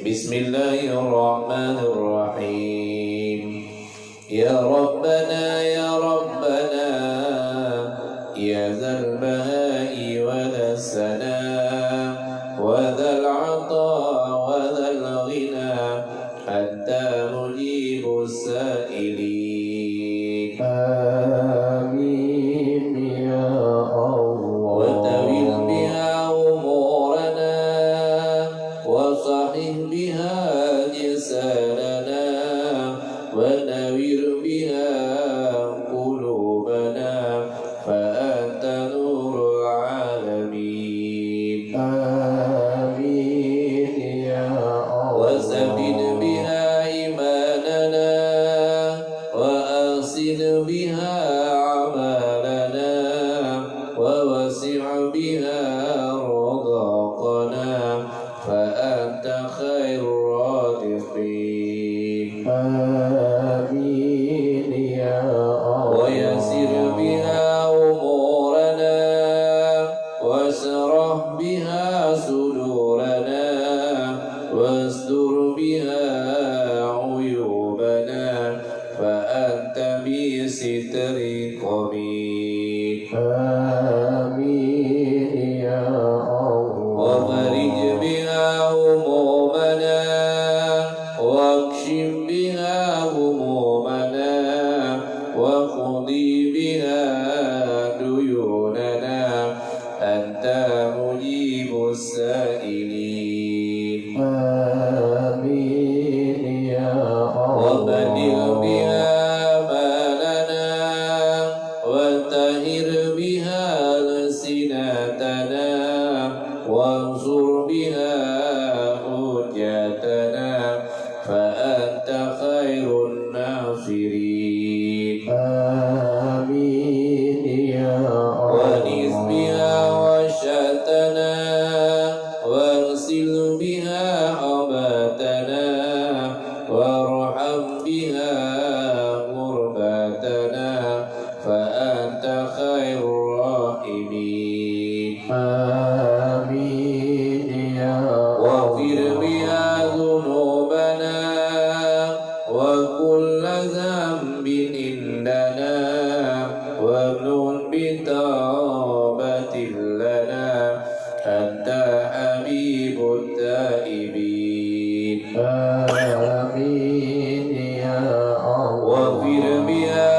بسم الله الرحمن الرحيم يا ربنا يا ربنا يا ذا البهاء وذا السلام وذا العطاء وذا الغنى حتى مجيب السائلين آمين يا الله وتول بها أمورنا وصحح بها لساننا ونوّر بها قلوبنا وطهر بها ألسنتنا وانصر بها حجتنا فأنت خير الناصرين آمين يا ونس بها وشتنا واغسل بها حوبتنا وارحم بها غربتنا فأنت خير الراحمين آمين يا واغفر بها ذنوبنا وكل ذنب عندنا وامنن بتوبة لنا أنت حبيب التائبين آمين يا واغفر الله بها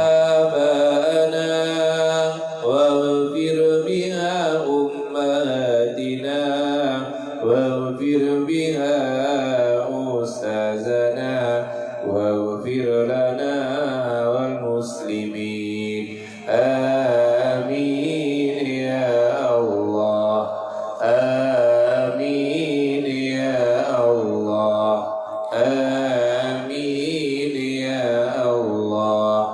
آباءنا واغفر بها أمهاتنا واغفر بها أستاذنا واغفر لنا والمسلمين آمين يا الله آمين يا الله آمين يا الله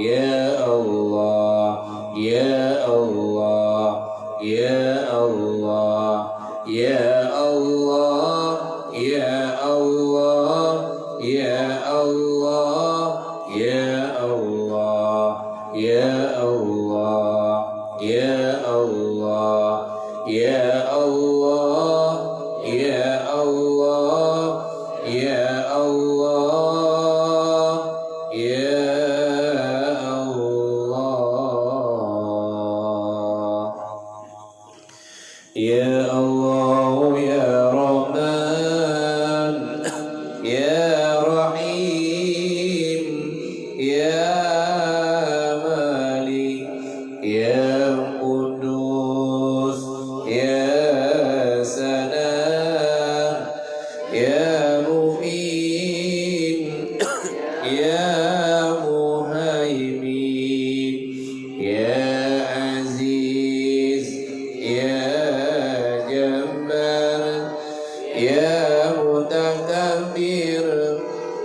يا الله يا الله يا الله يا الله يا الله يا الله يا الله يا الله يا الله يا الله يا الله يا الله يا الله يا الله يا رحمن يا رحيم يا مالك يا قدوس يا سلام يا مبين يا مهيمن يا عزيز يا جبار يا متكبر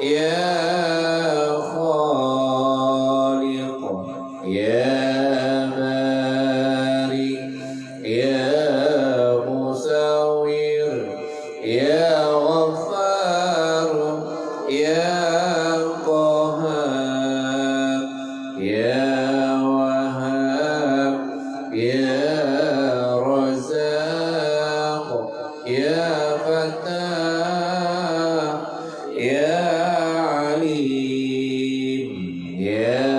يا خالق يا بارئ يا مصور يا غفار يا قهار يا وهاب يا رزاق يا فتاح يا عليم يا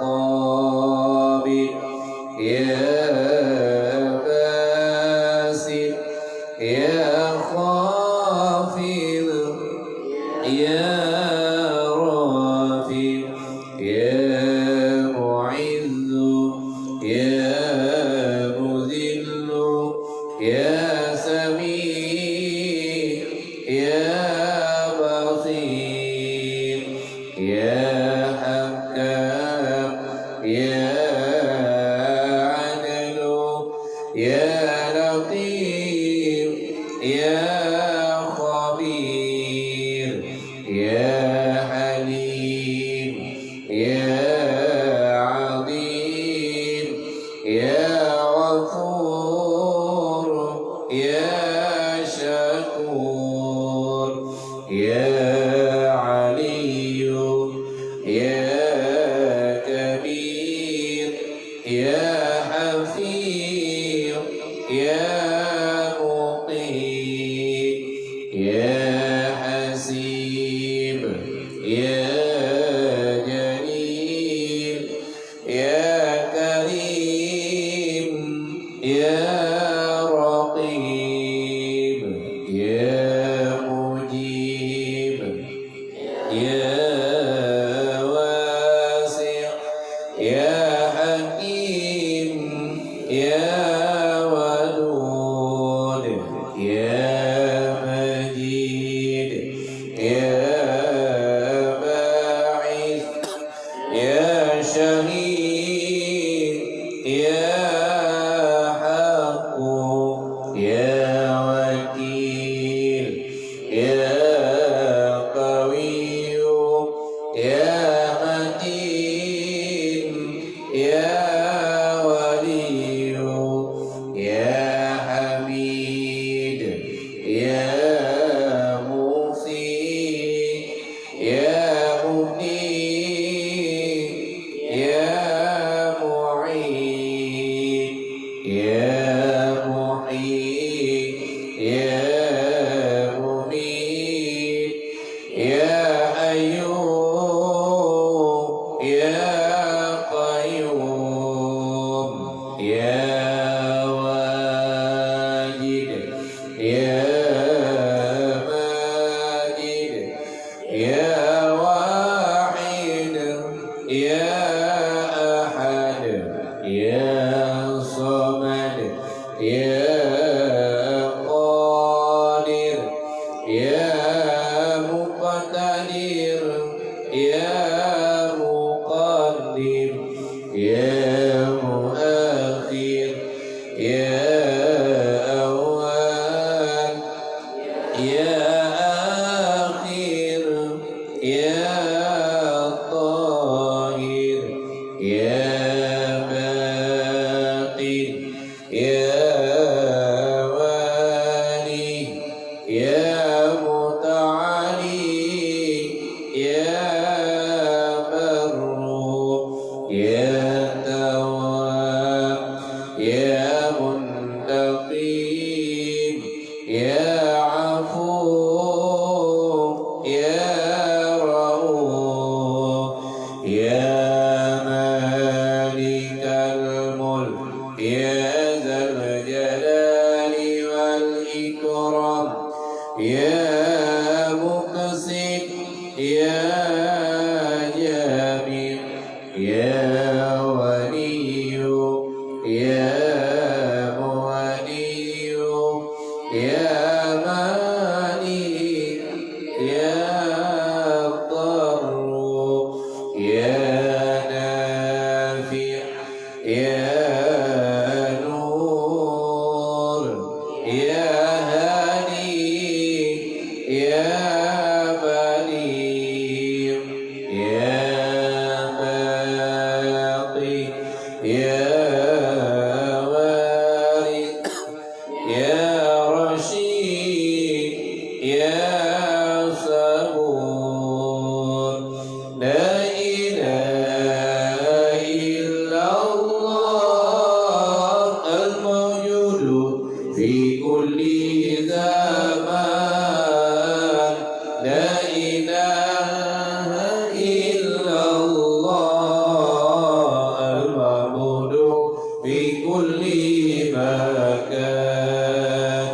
قابل يا باسط يا خافض يا رافع يا معز يا مذل يا سميع يا بصير يا حكام يا عدل يا لطيف يا خبير يا حليم يا عظيم يا غفور يا شكور يا علي يا كبير يا حفيظ يا مقيم يا حسيب يا جليل يا كريم يا رقيب يا مجيب يا واسع يا حكيم يا ودود يا مجيد يا باعث يا شهيد يا حق يا وكيل يا قوي يا متين يا ولي يا حميد يا مفيد يا مبني يا معين يا محيي يا مميت يا أيوب يا قيوم يا واجد يا ماجد يا واحد يا أحد يا صمد يا قادر يا مقتدر يا مقدم يا مؤخر يا أول يا آخر يا طاهر يا باقي يا والي يا متعالي يا بر يا تواب يا منتقم يا عفو يا رؤوف يا مالك الملك يا ذا الجلال والإكرام يا مقسط يا جامع يا ولي يا مولي يا مالي يا ضر يا نافع يا نور يا هادي يا بليغ يا باقي يا وارث يا رشيد يا صبور لا إله إلا الله الموجود في كل زمان لا إله إلا الله المعبود في كل مكان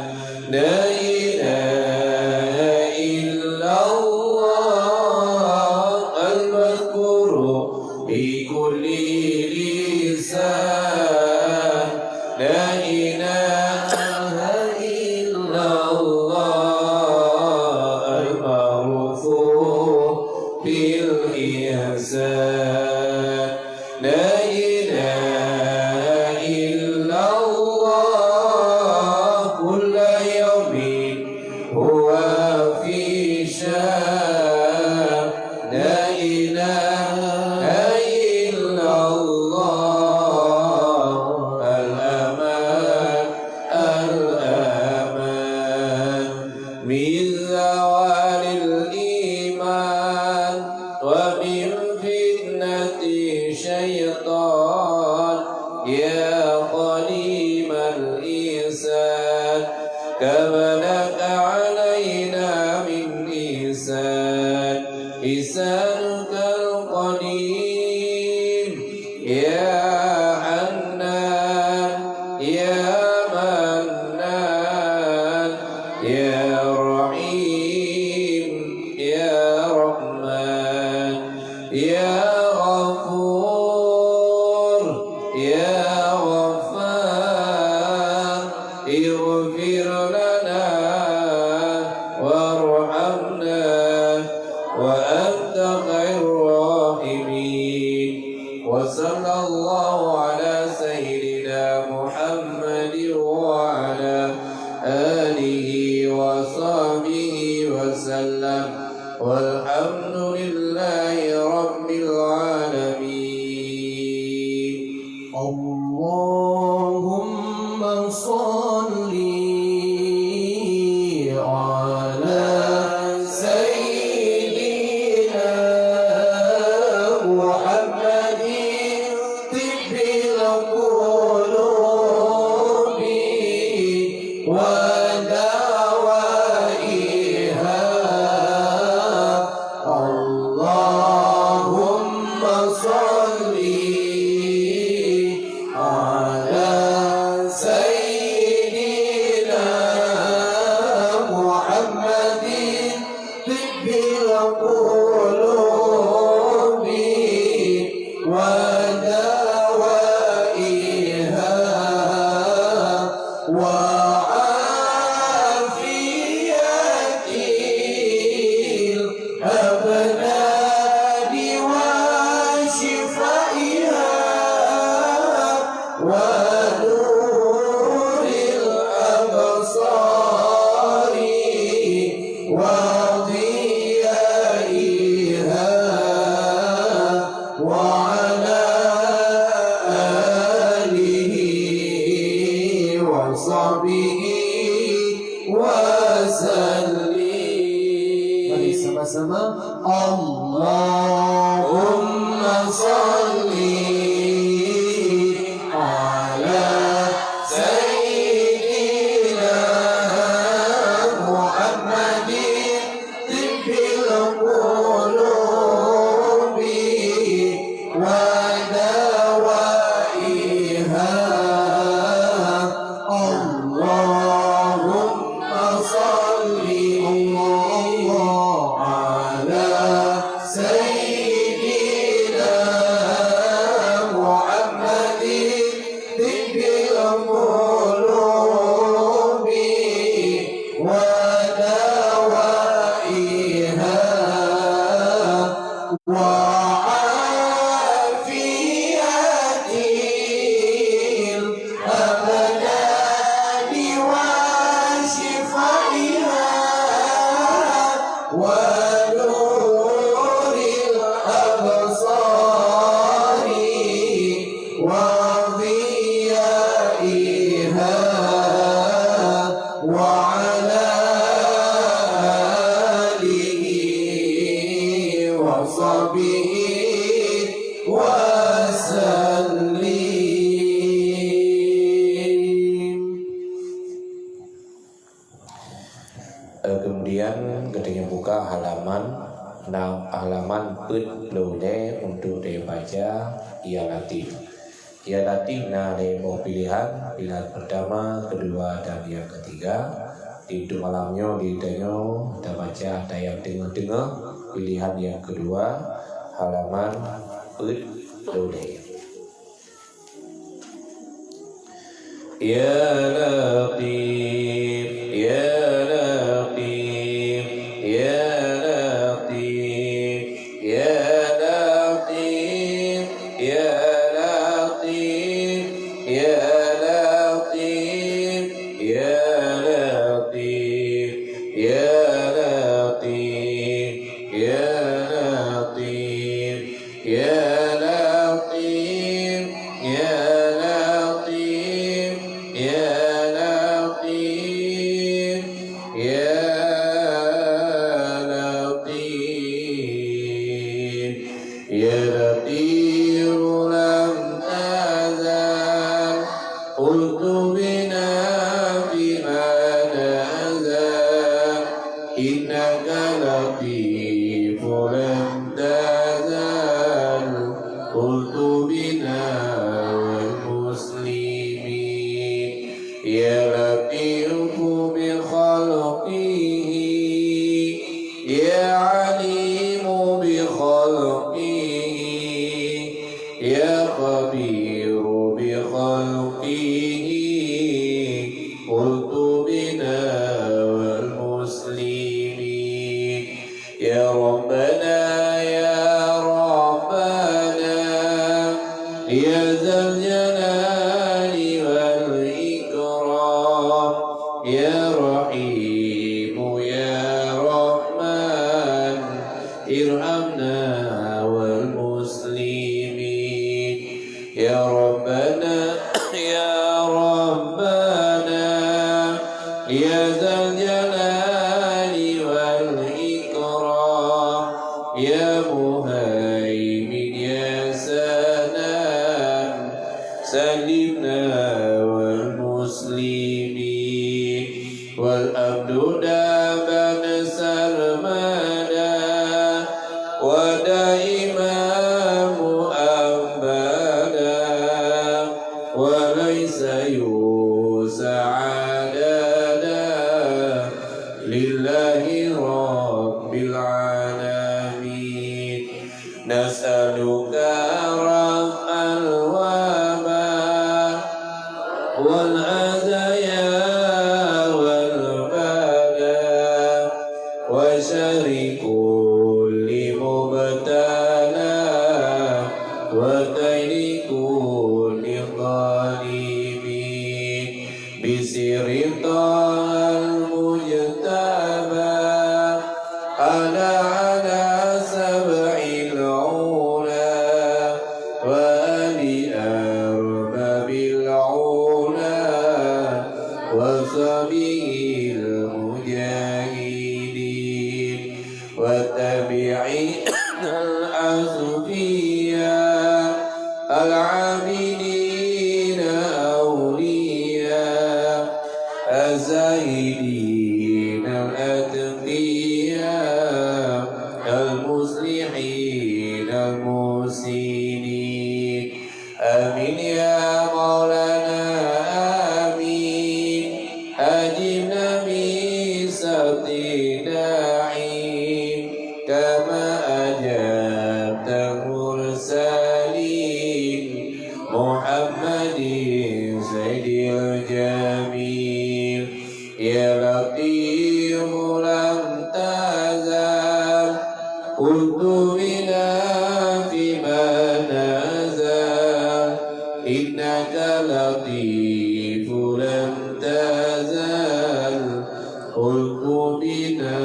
لا إله إلا الله المذكور في كل لسان لا إله إلا الله المعروف بالإحسان لا إله إلا الله كل يوم هو في شان لا إله إلا الله الأمان الأمان من زوال الإيمان ومن فتنة الشيطان يا قديم الإحسان كما لك علينا من إحسان إحسانك القديم يا حنان يا منان يا رحيم يا رحمن يا غفور يا غفار اغفر لنا وارحمنا وأنت خير الراحمين وصلى الله على سيدنا اللهم صل على سيدنا محمد طب القلوب ودوائها اللهم صل على سيدنا محمد طب القلوب ودوائها وعافية الأبدان وشفائها ونور الأبصار وضيائها وعلى آله وصحبه وسلم. Mari sama-sama Allahumma sholli ala sayyidina Muhammadin tibbil qulubi wa dawaiha Allahumma sholli ala sayyidina Muhammadin tibbil qulubi wa dawaiha wa afiyatil abdani wa shifaiha wa nuril absari wa dhiyaiha wa ala alihi wa sahbihi wa sallim. Kemudian ketika buka halaman lode untuk dibaca ia latif. Ia latif ada pilihan pertama, kedua dan yang ketiga. Di itu malamnya kita baca ada yang tengah-tengah. Pilihan yang kedua halaman lode. Ya latif, ya latif, ya latif, ya latif, ya latif, ya latif, ya latif, ya latif, ya latif, ya latif, ya latif, ya latif, ya latif, ya latif lam tazal qultu bina bima nazal innaka latif lam tazal qultu bina wal muslimin ya latifu bi khalqihi ya alimu bi khalqihi ya khabiru bi khalqihi qultu bina wal muslimin ya rabbana ya rabbana ya zal jalali wal ikram والمسلمين والأبد دابا سرمدا ودائما مؤبدا وليس يوسع عددا لله رب العالمين نسألك رفع الوباء والأذى والبلاء وشر كل مبتلى وكيد كل ظالمين بسر المجتبى أنا على سبع العلا وبأرباب العلا وصبي المجاهدين وتبعين الأصفياء العابدين أولياء الزاهدين الأتقياء المصلحين المحسنين آمين يا مولانا آمين أجبنا بصوت داعين كما أجبت المرسلين محمد سيد الجميل يا لطيف لم تزل قلت بنا فيما نزل إنك لطيف لم تزل قلت بنا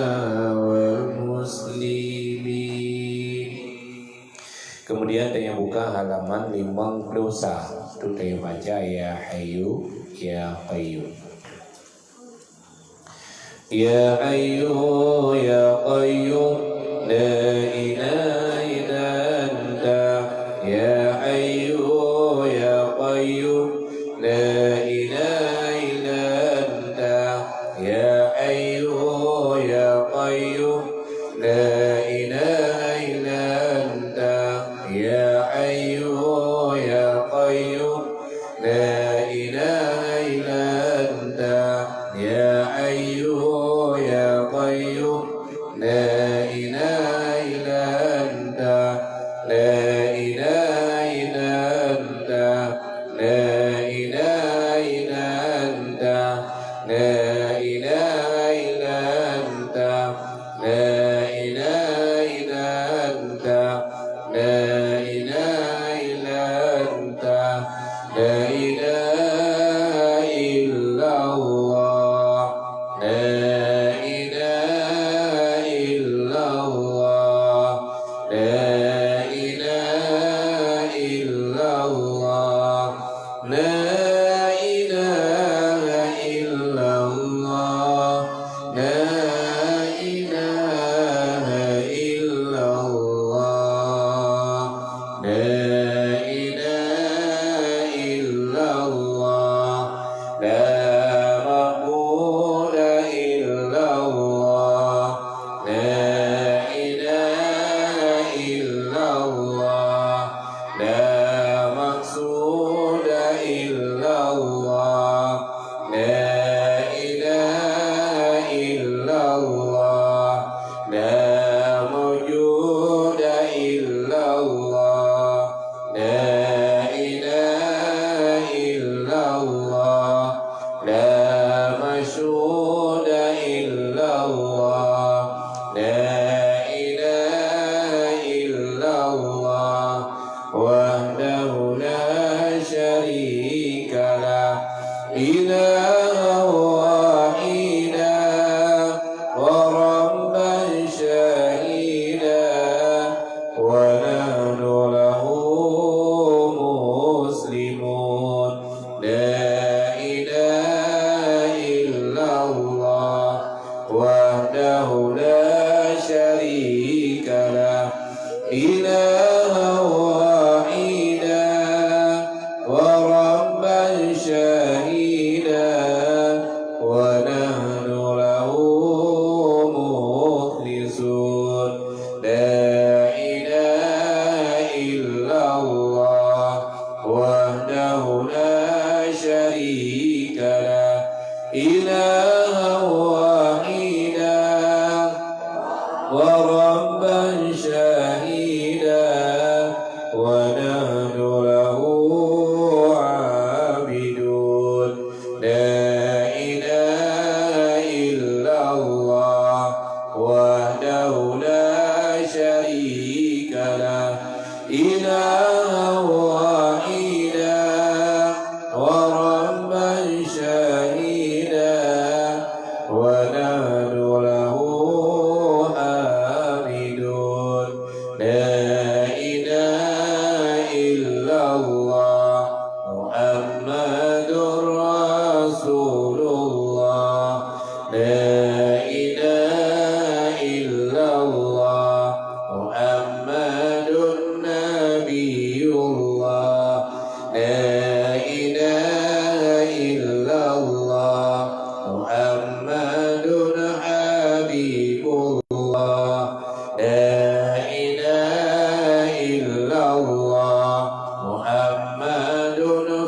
والمسلمين. Kemudian ada yang buka halaman 51. Itu saya baca ya Hayyu ya Qayyum. Ya Hayyu ya Qayyum la ilaha illa anta ya Hayyu ya Qayyum la ilaha illa anta ya Hayyu ya Qayyum la ilaha illa anta ya Hayyu ya Qayyum la ilaha illa anta ya Hayyu ya Qayyum la ilaha illa anta la ilaha illa anta la ilaha illa anta la ilaha illa anta la ilaha illa anta la ilaha illa anta la ilaha illallah la ilaha illallah la ilaha illallah la ilaha illallah la ilaha illallah la ilaha illallah la ma'budu illallah la ilaha illallah la maqsuda illallah la ilaha illallah la mawjuda illallah la ilaha illallah la mashhuda illallah la ilaha illallah wahdahu la syarika lah ilaha wahida wa rabban syahida wa nahnu lahu muslimun la ilaha illallah wahdahu la syarika lah ilaha wahida wa rabban شريك له إلها واحدا وربا شهيدا ونحن له عابدون لا إله إلا الله وحده لا شريك له إلها واحدا وربا شهيدا ونحن له عابدون لا إله إلا الله محمد رسول الله لا إله إلا الله محمد نبي الله لا إله إلا الله محمد حبيب الله لا إله إلا الله محمد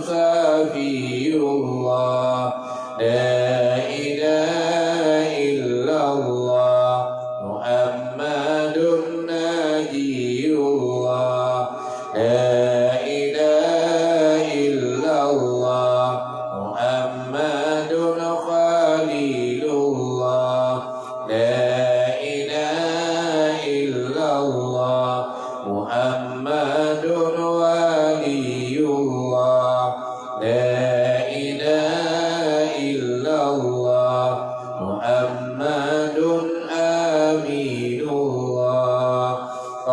صفي الله لا إله إلا الله محمد نبي الله لا إله إلا الله محمد خليل الله لا إله إلا الله محمد ولي الله لا إله إلا الله محمد أمين الله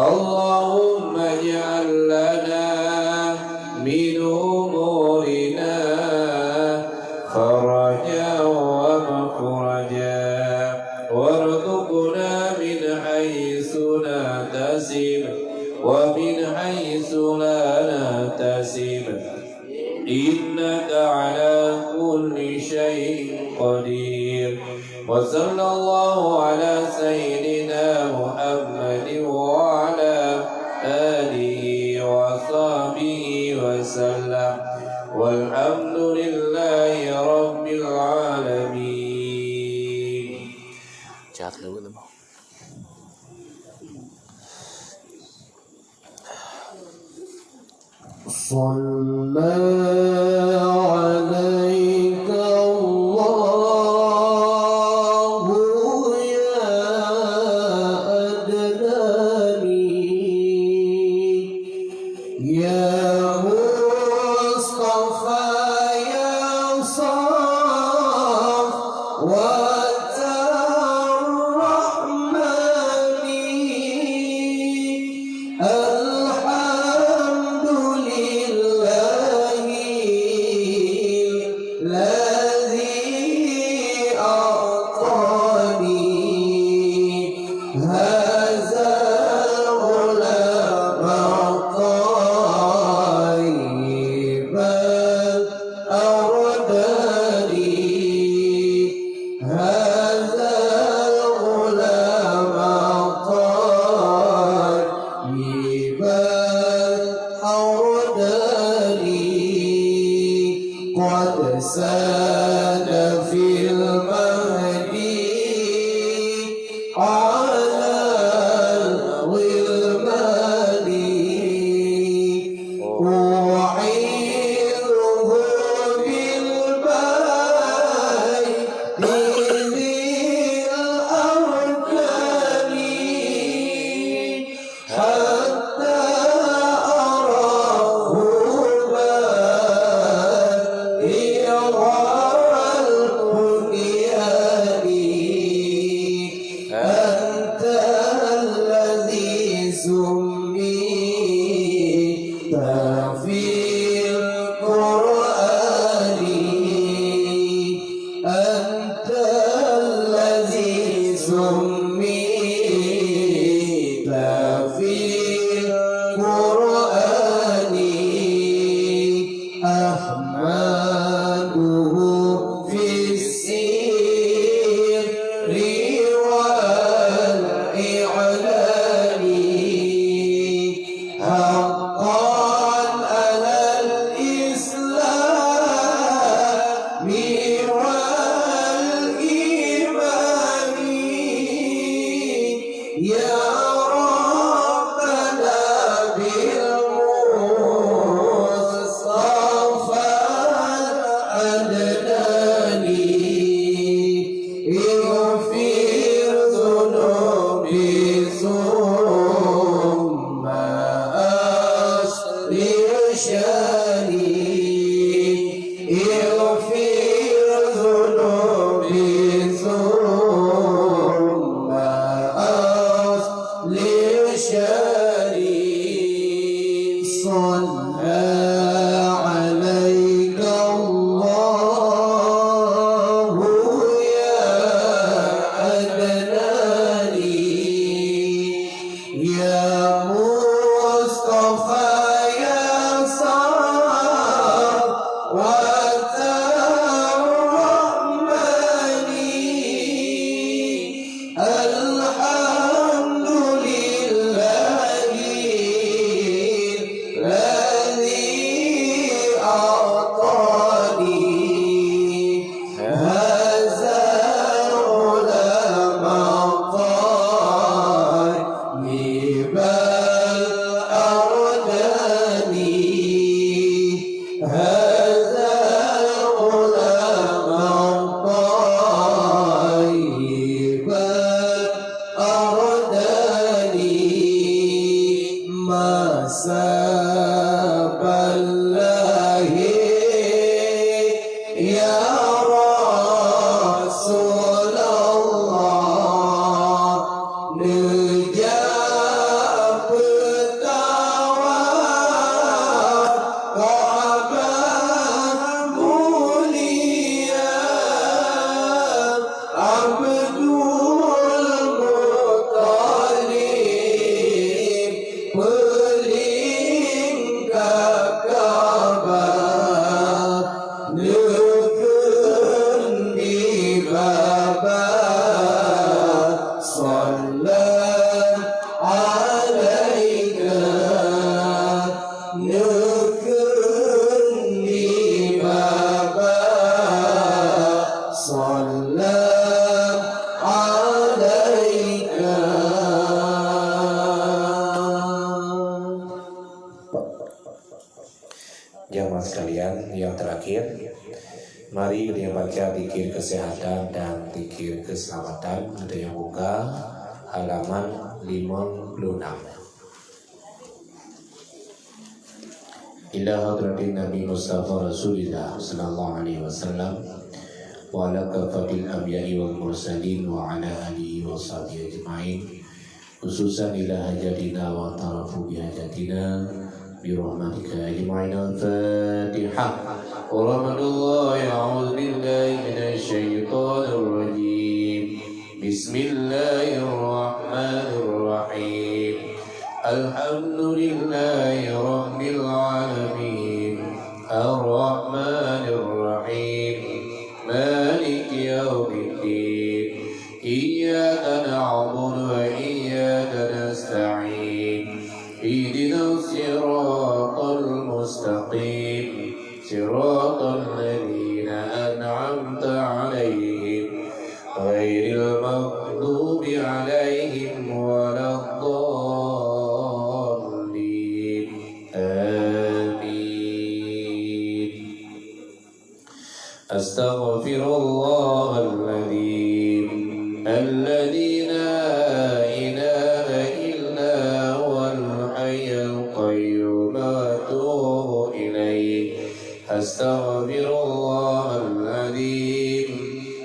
اللهم اجعل لنا من أمورنا فرجا ومخرجا وارزقنا من حيث نحتسب ومن حيث لا نحتسب إنك على كل شيء قدير وصلى الله على سيدنا محمد وعلى آله وصحبه وسلم والحمد لله رب العالمين. صلى عليك الله يا أدناني يا مصطفى يا صفوة الرحمن الحمد لله الذي أعطاني هذا الغلام طيبا أردني هذا الغلام طيبا أردني قد ساد في المهدي على الغلمان أعيره بالبيت ذي الأركان حتى أراه بائع الكنان Jamaah sekalian, yang terakhir, mari kita baca zikir kesehatan dan zikir keselamatan. Ada yang buka halaman 56. Ila hadratin Nabi Mustafa Rasulillah sallallahu alaihi wasallam wa ala kafatil anbiya'i wal mursalin wa ala alihi wa sahbihi ajma'in, khususan ila hajatina wa tarafu bihajatina birahmatika ajma'in. Al-Fatihah. Warahmatullahi a'udzu billahi minasy syaithanir rajim. Bismillahirrahmanirrahim. Alhamdulillahi rabbil alamin. Ar-Rahmanir Rahim. Maliki yaumiddin. Iyyaka na'budu wa iyyaka nasta'in. Ihdinas siratal mustaqim. Siratal ladzina an'amta 'alaihim ghairil maghdubi 'alaihim waladdallin. Amin. Astaghfirullahaladzim alladzi la ilaha illa huwal hayyul qayyum wa atubu ilaih. Astaghfirullahaladzim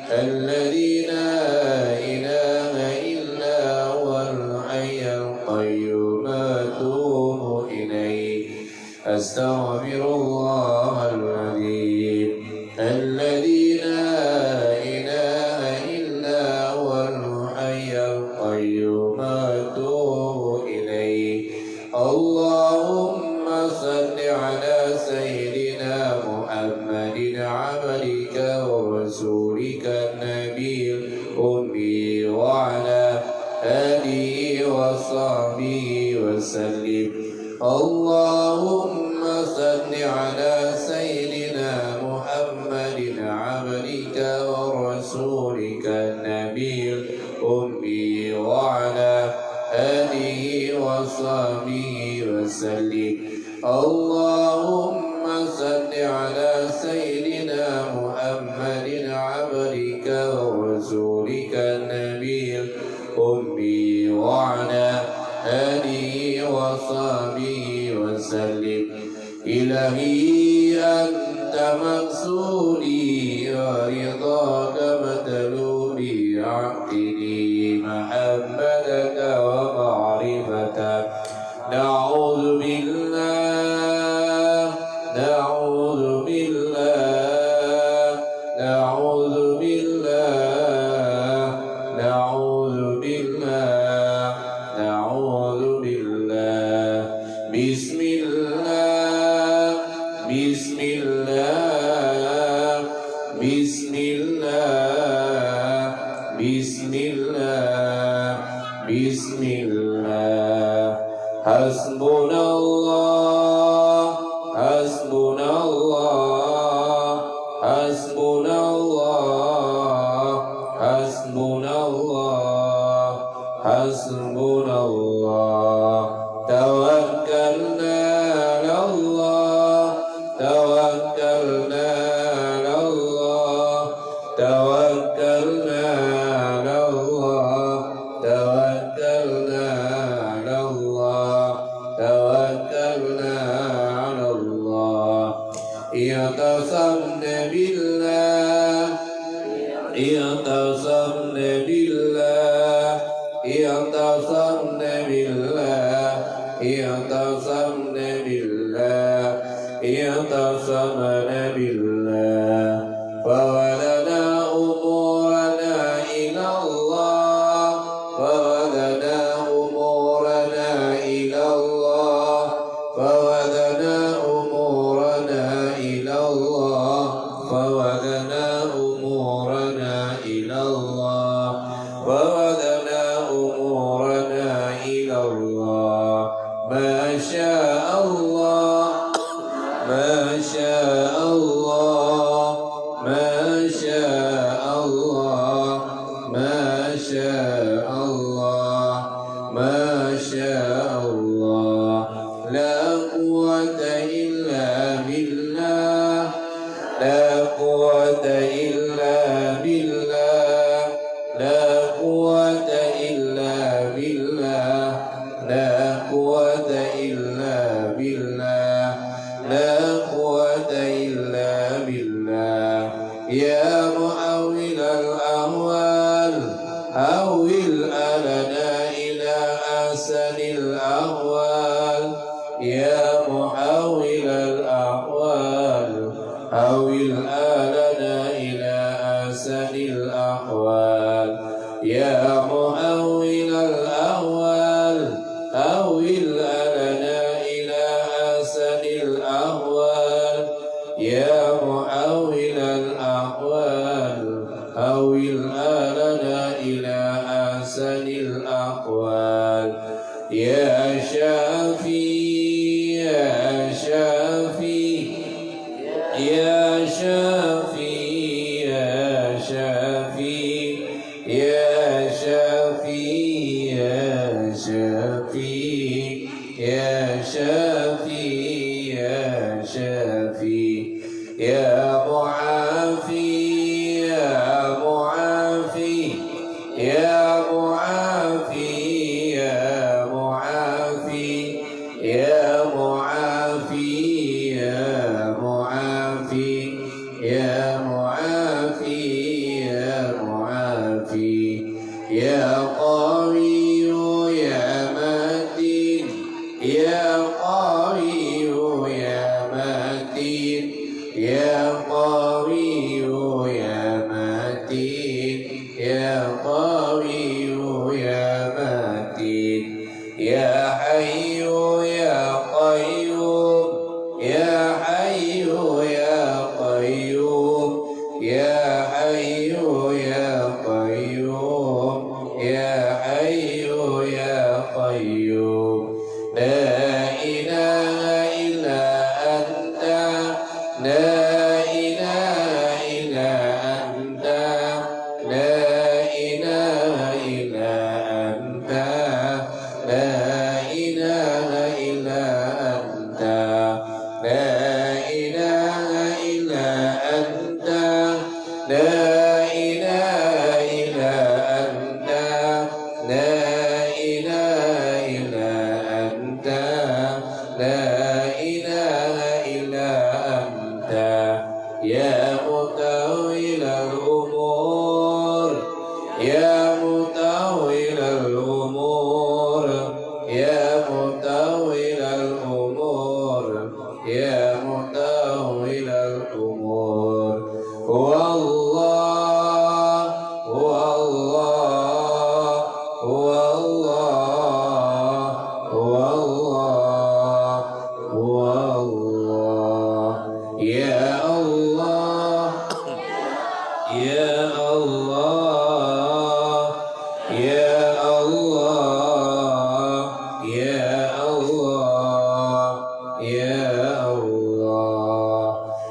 alladzi la ilaha illa huwal hayyul qayyum wa atubu ilaih. Astaghfirullahaladzim alladzi la ilaha illa huwal hayyul qayyum wa atubu ilaih. Allahumma salli ala sayyidina Muhammadin abdika wa rasulika nabiyil ummi wa ala alihi wa sahbihi wa sallim. Allahumma salli ala sayyidina Muhammadin abdika wa rasulika nabiyil ummi wa ala alihi wa sahbihi wa sallim. Allahumma salli ala sayyidina Muhammadin abdika wa rasulika nabiyil ummi wa ala alihi wa sahbihi wa sallim. Ilahi anta maksud حلولي ورضاك مدلولي عقلي محبتك ومعرفتك نعوذ بالله نعوذ بالله نعوذ بالله نعوذ بالله نعوذ بالله بسم الله بسم الله بسم الله بسم الله بسم الله حسبنا الله حسبنا الله حسبنا الله حسبنا الله حسبنا الله توكلنا على الله توكلنا على الله توكلنا على الله توكلنا على الله توكلنا على الله اعتصمنا بالله اعتصمنا بالله اعتصمنا بالله اعتصمنا بالله اعتصمنا بالله فولنا أمورنا إلى الله فولنا أمورنا إلى الله فولنا أمورنا إلى الله فولنا أمورنا إلى الله فولنا أمورنا إلى الله ما شاء الله ما شاء الله ما شاء الله ما شاء الله ما شاء الله لا قوة إلا بالله لا قوة إلا بالله لا قوة إلا بالله لا قوة إلا بالله لا قوة إلا بالله يا مؤول الأهوال أول ألنا إلى أحسن الأهوال يا محول الأحوال أول ألنا إلى أحسن الأحوال يا محول الأهوال أول ألنا إلى أحسن الأحوال يا محول الأحوال أول ألنا إلى أحسن الأحوال يا شافي يا شافي يا شافي يا شافي يا شافي يا شافي يا شافي يا شافي يا معافي يا معافي يا معافي يا معافي يا معافي يا معافي يا معافي يا معافي يا قوي يا متين يا قوي يا متين يا قوي يا متين يا قوي يا متين يا حي يا قيوم يا حي يا قيوم يا حي يا قيوم يا حي يا قيوم لا إله إلا أنت لا إله إلا أنت لا إله إلا أنت لا إله إلا أنت لا إله إلا أنت لا إله إلا أنت لا إله إلا أنت لا إله إلا أنت يا متول الأمور يا متول الأمور يا متول الأمور يا متول الأمور هو الله هو الله هو الله هو الله هو الله يا الله يا الله يا الله يا الله يا الله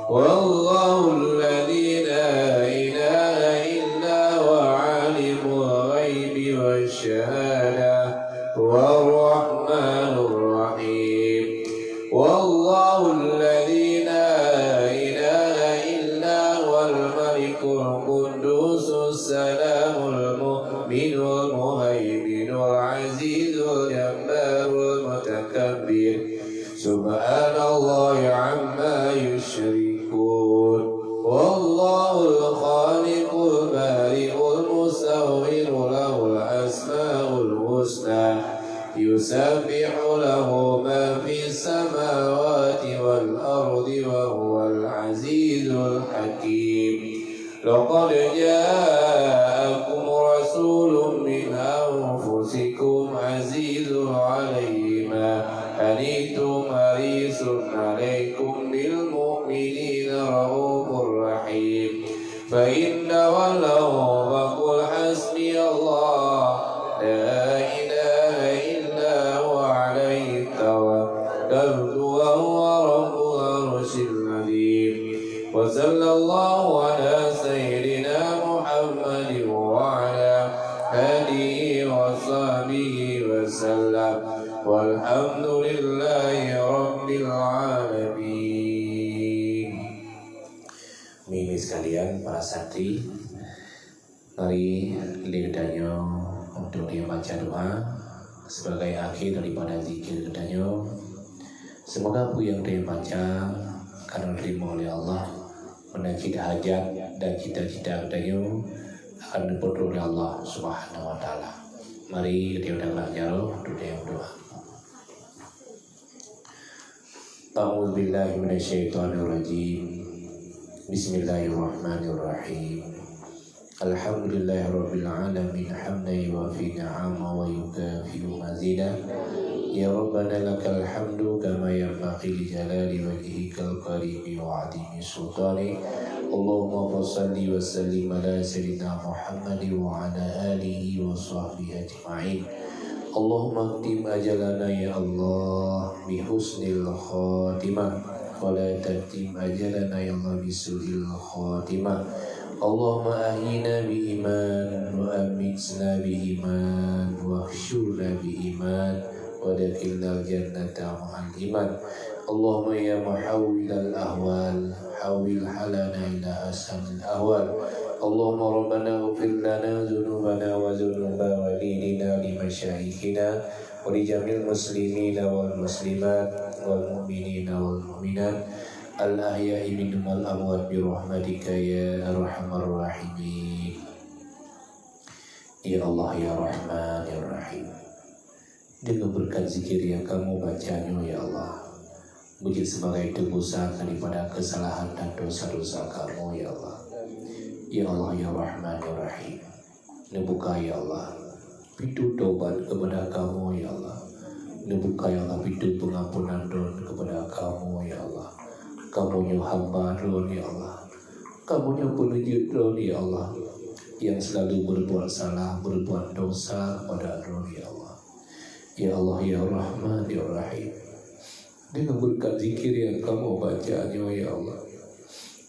والله الذي لا إله إلا هو عالم الغيب والشهادة هو الرحمن الرحيم والله الذي لا إله إلا هو الملك القدوس السلام المؤمن المهيمن العزيز الجبار المتكبر سبحان الله عما يشركون والله الخالق البارئ المصور له الأسماء الحسنى يسبح له ما في السماوات والأرض وهو العزيز الحكيم لقد جاءكم رسول من أنفسكم عزيز عليه ما عنتم حريص عليكم بالمؤمنين رؤوف رحيم فإن تولوا فقل حسبي الله لا إله إلا هو عليه توكلت وهو رب العرش العظيم وصلى الله على سيدنا محمد وعلى آله وصحبه وسلم والحمد لله رب العالمين. Mimi sekalian, para santri, mari lihatnya untuk dia baca doa sebagai akhir daripada zikir kedanyo. Semoga apa yang dia baca akan diterima oleh Allah, menjadi hajat dan cita-cita kedanyo akan dipenuhi oleh Allah Subhanahu wa taala. Mari kita udah jauh untuk dia doa. A'udzu billahi minasyaitonir rajim. Bismillahirrahmanirrahim. Alhamdulillahirabbil alamin hamdan yuwafi ni'ama wa yukafi'u mazida. Ya Rabbana lakal hamdu kama yanbaghi li jalali wajhikal karimi wa 'azimi sultani. Allahumma shalli wa sallim ala sayyidina Muhammad wa ala alihi wa sahbihi ajma'in. Allahumma khtim ajalana ya Allah bi husnil khatimah wa la tatim ajalana ya Allah bi su'il khatimah. Allahumma ahyina bi iman wa amitna bi iman wa khshurna bi iman wa dakilna jannata ma'al iman. Allahumma ya muhawwilal ahwal hawil halana ila ashanil ahwal. Allahumma rabbana ighfir lana dhunubana wa dhunuba walidina li masyayikhina wa li jamil muslimina wal muslimat wal mu'minina wal mu'minat al ahya'i minhum wal amwat bi rahmatika ya arhamar rahimin. Ya Allah ya Rahman ya Rahim, dengan berkat zikir yang kamu bacanya ya Allah, puji sebagai tebusan daripada kesalahan dan dosa-dosa kamu ya Allah. Ya Allah ya Rahman ya Rahim, nebuka ya Allah pintu taubat kepada kamu ya Allah. Nebuka ya Allah pintu pengampunan dosa kepada kamu ya Allah. Kamu nya hamba dosa ya Allah. Kamu nya penuju dosa ya Allah, yang selalu berbuat salah, berbuat dosa kepada dosa ya Allah. Ya Allah ya Rahman ya Rahim, dengan berkat zikir yang kamu bacanya ya Allah,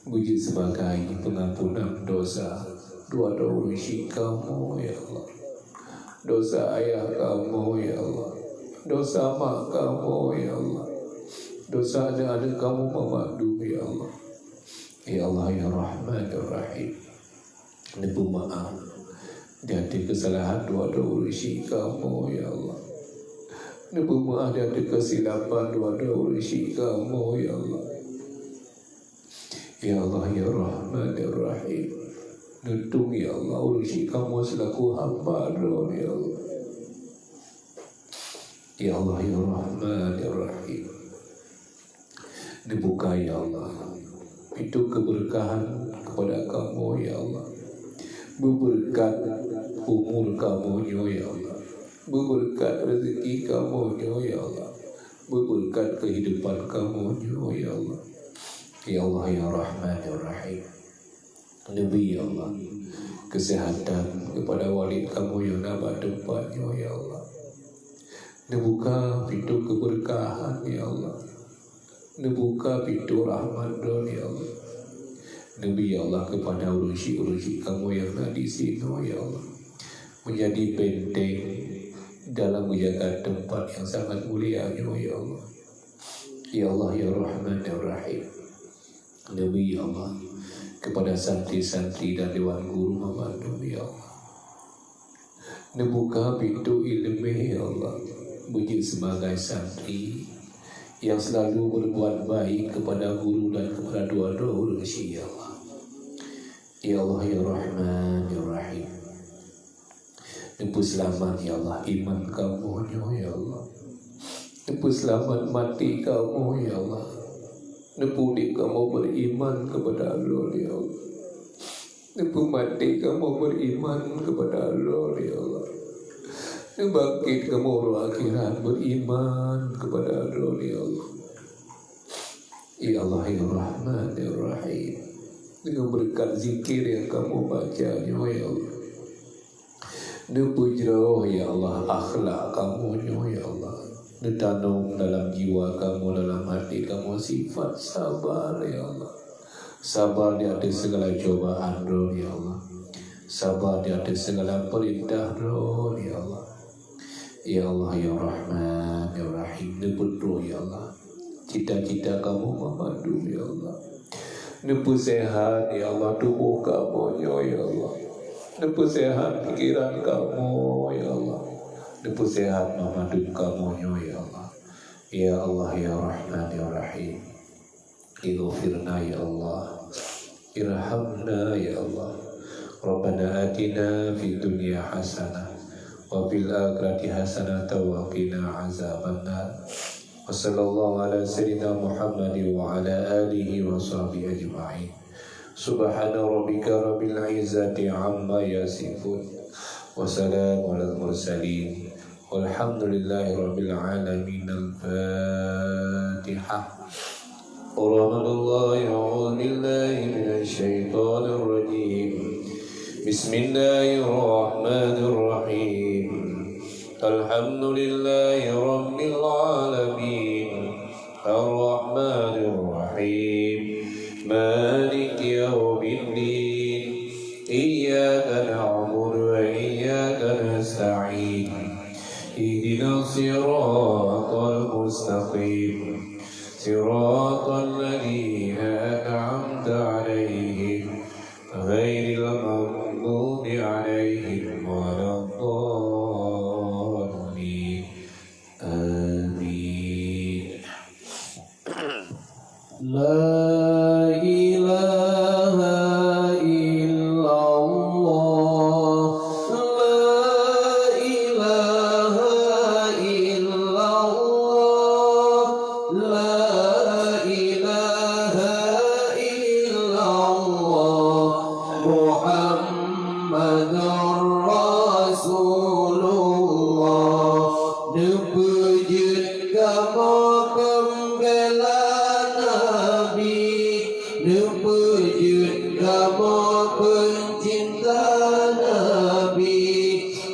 puji sebagai pengampunan dosa dua-dua isi kamu ya Allah, dosa ayah kamu ya Allah, dosa mak kamu ya Allah, dosa anak-anak kamu memadu ya Allah. Ya Allah ya Rahman ya Rahim, nebu maaf dari kesalahan dua-dua isi kamu ya Allah. Nebu maaf dari kesilapan dua-dua isi kamu ya Allah. Ya Allah ya Rahman ya Nutung ya Allah urusi kamu selaku hamba ya Allah. Ya Allah ya Rahman ya Rahim. Dibuka ya Allah pintu keberkahan kepada kamu ya Allah. Berberkat umur kamu ya Allah. Berberkat rezeki kamu ya Allah. Berberkat kehidupan kamu ya Allah. Ya Allah ya Rahman ya Rahim. Nabi ya Allah, kesehatan kepada walid kamu yang nabat tempatnya ya Allah. Dibuka pintu keberkahan ya Allah. Dibuka pintu rahmat ya Allah. Nabi ya Allah kepada urusi kamu yang ada di sini ya Allah. Menjadi benteng dalam menjaga tempat yang sangat mulia ya Allah. Ya Allah ya Rahman ya Rahim. Nabi ya Allah kepada santri-santri dan dewan guru membantu ya Allah. Dibuka pintu ilmu ya Allah. Menjadi sebagai santri yang selalu berbuat baik kepada guru dan kepada dua-dua urusi ya Allah. Ya Allah ya Rahman ya Rahim. Nebus selamat ya Allah iman kamu ya Allah. Nebus selamat mati kamu ya Allah. Nepudi kamu beriman kepada Allah ya Allah. Nepu mati kamu beriman kepada Allah ya Allah. Nebangkit kamu akhirat beriman kepada Allah ya Allah. Ya Allah ya Rahman ya Rahim. Dengan berkat zikir yang kamu baca ya Allah. Nepu jauh ya Allah akhlak kamu ya Allah. Ditanam dalam jiwa kamu, dalam hati kamu sifat sabar ya Allah. Sabar di atas segala cobaan ya Allah. Sabar di atas segala perintah ya Allah. Ya Allah ya Rahman ya Rahim. Diberdoa ya Allah. Cita-cita kamu memandu ya Allah. Nepu sehat ya Allah tubuh kamu ya Allah. Nepu sehat pikiran kamu ya Allah. Nepu sehat memandu kamu ya Allah. Ya Allah ya Rahman ya Rahim. Ighfirna ya Allah. Irhamna ya Allah. Rabbana atina fid dunya hasanah wa fil akhirati hasanah wa qina azabannar. Wa sallallahu ala sayyidina Muhammad wa ala alihi wa sahbihi ajma'in. Subhana rabbika rabbil izzati amma yasifun. Wa salamun alal mursalin. Walhamdulillahi rabbil alamin. Al-Fatihah. Alhamdulillah a'udzu billahi minasy syaithanir rajim. Bismillahirrahmanirrahim. Alhamdulillahi rabbil alamin. Ar-Rahmanir Rahim. Maliki yaumiddin. Iyyaka na'budu wa iyyaka nasta'in. Ihdinas siratal mustaqim. Siratal ladzina an'amta 'alaihim ghairil maghdubi 'alaihim waladdallin. Amin. La ilaha illallah. La ilaha illallah. La ilaha illallah. Muhammadur Rasulullah. Nepujud kamu pembela Nabi. Nepujud kamu pencinta Nabi.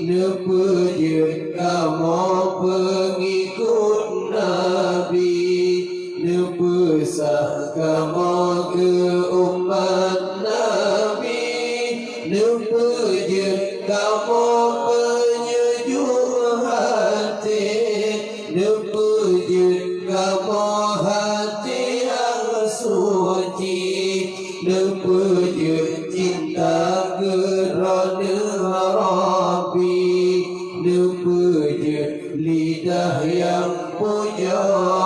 Nepujud kamu pengikut Nabi. Nepesah kamu ke umat Nabi. Nepujud kamu penyejuk hati. Nepujud kamu hati yang suci. Nepujud cinta kerana Rabbi. Nepujud lidah yang puja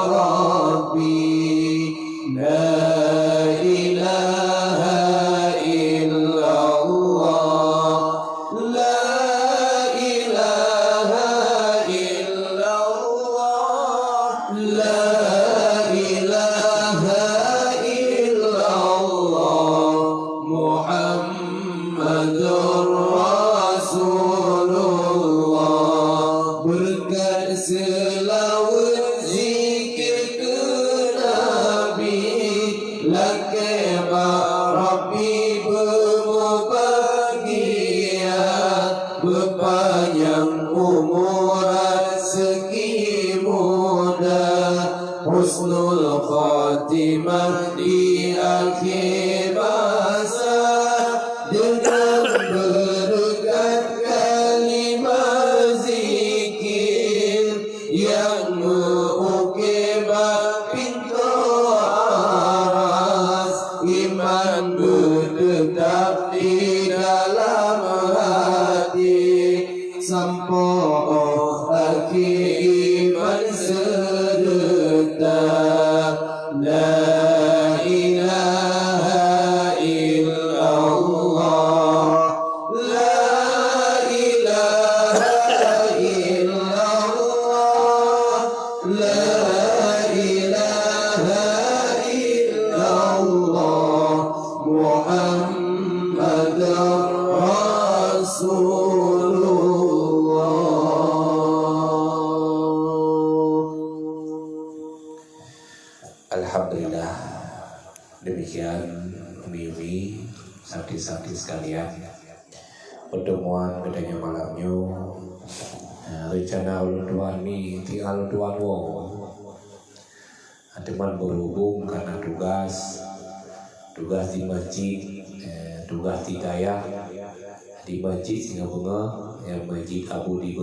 Rabbi. La ilaha illallah. Muhammadur Rasulullah. Berkat selawat zikir ke Nabi, laka Rabbi berbahagia, berpanjang umur segi muda, husnul khatimah di akhir masa, dengan berkat kalimah zikir yang mengukir pintu aras, iman berdetak di dalam hati, sampai akhir iman serta. La ilaha illallah, la ilaha illallah, la ilaha illallah, Muhammadur Rasulullah. Alhamdulillah, demikian Mimi, sakti-sakti sekalian, pertemuan bedanya malamnya rencana ulun tuan ni tinggal tuan wong teman berhubung karena tugas di masjid, tugas di daya di masjid Singapura, yang masjid Abu di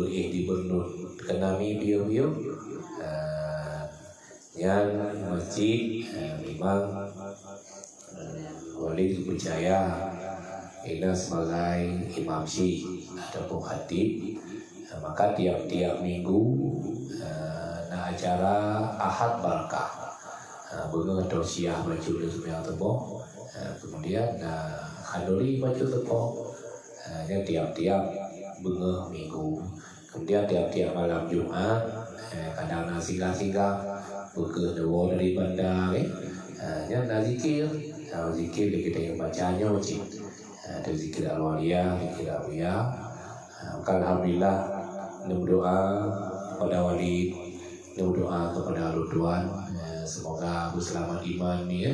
Bernun kenami bio yang masjid memang boleh dipercaya ini sebagai imam syih ataupun khatib, maka tiap-tiap minggu acara Ahad Barakah bunga tausiah baju semua tebo, kemudian kandori baju tebo, yang tiap-tiap bunga minggu, kemudian tiap-tiap malam Jumat kadang singgah buka dewa dari bandar yang zikir kita yang bacanya wajib ada zikir al-waliyah, zikir al-waliyah. Alhamdulillah, berdoa kepada wali, berdoa kepada Tuhan, semoga aku selamat iman ni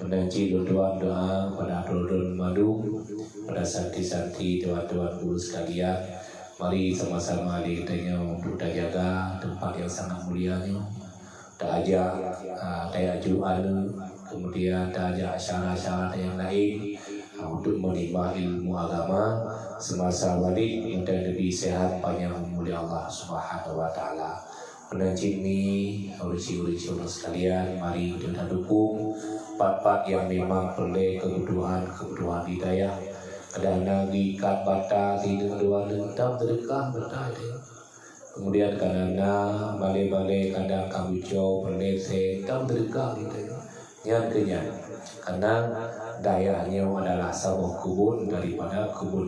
menanci Tuhan, doa pada Tuhan madu, pada sakti-sakti Tuhan guru sekalian. Mari sama-sama kita untuk jaga tempat yang sangat mulia ni. Tak ajak tayajuan, kemudian tak ajak syarat-syarat yang lain untuk menimba ilmu agama semasa balik dan lebih sehat panjang mulia Allah Subhanahu wa taala. Menajimi urusi-urusi sekalian, mari kita dukung part-part yang memang perlu kebutuhan hidayah. Kadang lagi kat bata tidak dua tentang terdekat betul itu. Kemudian karena balik-balik kadang kami jauh perlese tam terdekat gitu. Yang kenyang, karena dayanya adalah sebuah kebun daripada kebun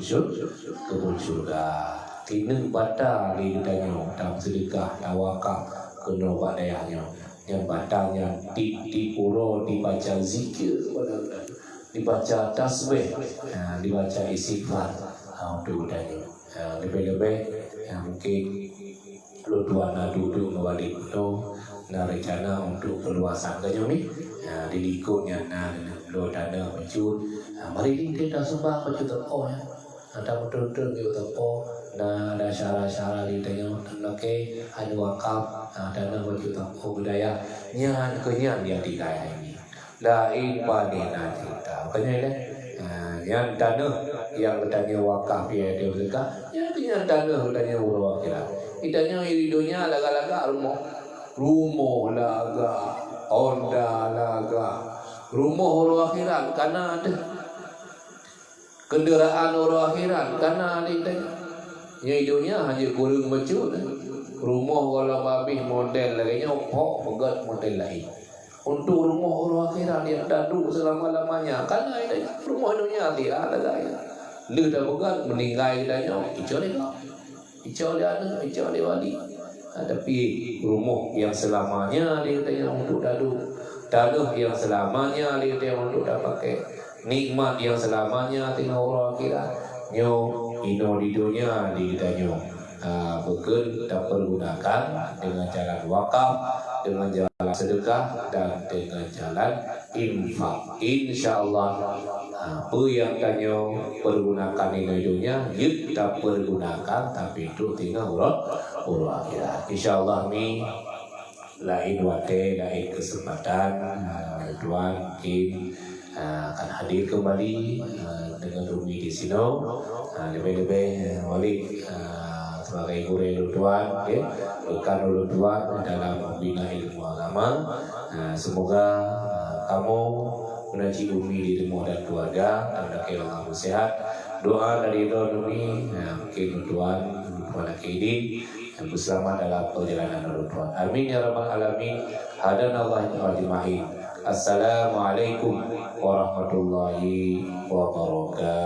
surga. Kini bata lidahnya tam sedekah tawakal kena buat dayanya. Yang batanya di pura dibaca zikir, dibaca tasbih, dibaca istighfar untuk dayanya. Lebih-lebih yang mungkin lu tuan duduk mewali itu rencana untuk perluasan kami dilikutnya lu dana pencut, mari kita sumbang pencut terpo ya, ada betul-betul kita terpo, ada syarat-syarat ditanya laki ada wakaf, dana pencut terpo budaya nyan kenyan yang dikaya ini, lain panina kita, makanya yang dana yang bertanya wakaf dia berdekat, yang dana bertanya urus kira. Kitanya hidupnya laga-laga rumah laga, onda laga, rumah orang akhirat karena ada kenderaan orang akhirat karena ada kitanya. Yang hidupnya hanya kurung becut, rumah kalau babih model lagi opok pegat model lain. Untuk rumah orang akhirat yang dadu selama-lamanya karena ada rumah dunia dia ada gaya. Lu dah pegat meninggal kitanya, Icau dia ada, icau dia wali. Tapi rumah yang selamanya dia yang untuk dadu, tanah yang selamanya dia yang untuk dah pakai. nikmat yang selamanya tina orang akhirat. Nyo ino di dunia di kita nyo bekerja dan pergunakan dengan jalan wakaf, dengan jalan sedekah dan dengan jalan infak. InsyaAllah apa yang kanyo pergunakan di dunia kita pergunakan, tapi itu tinggal urut akhirat. InsyaAllah ni lain waktu, lain kesempatan Tuan mungkin akan hadir kembali dengan Umi di sini. Lebih-lebih Walid sebagai guru Tuan, rekan Tuan dalam membina ilmu agama. Semoga kamu menaji Umi di rumah dan keluarga dan kehilangan sehat. Doa dari Umi mungkin Tuan kepada Kidin yang berselamat dalam perjalanan Tuhan. Amin ya rabbal alamin. Hadanallahu ajma'in. Assalamualaikum warahmatullahi wabarakatuh.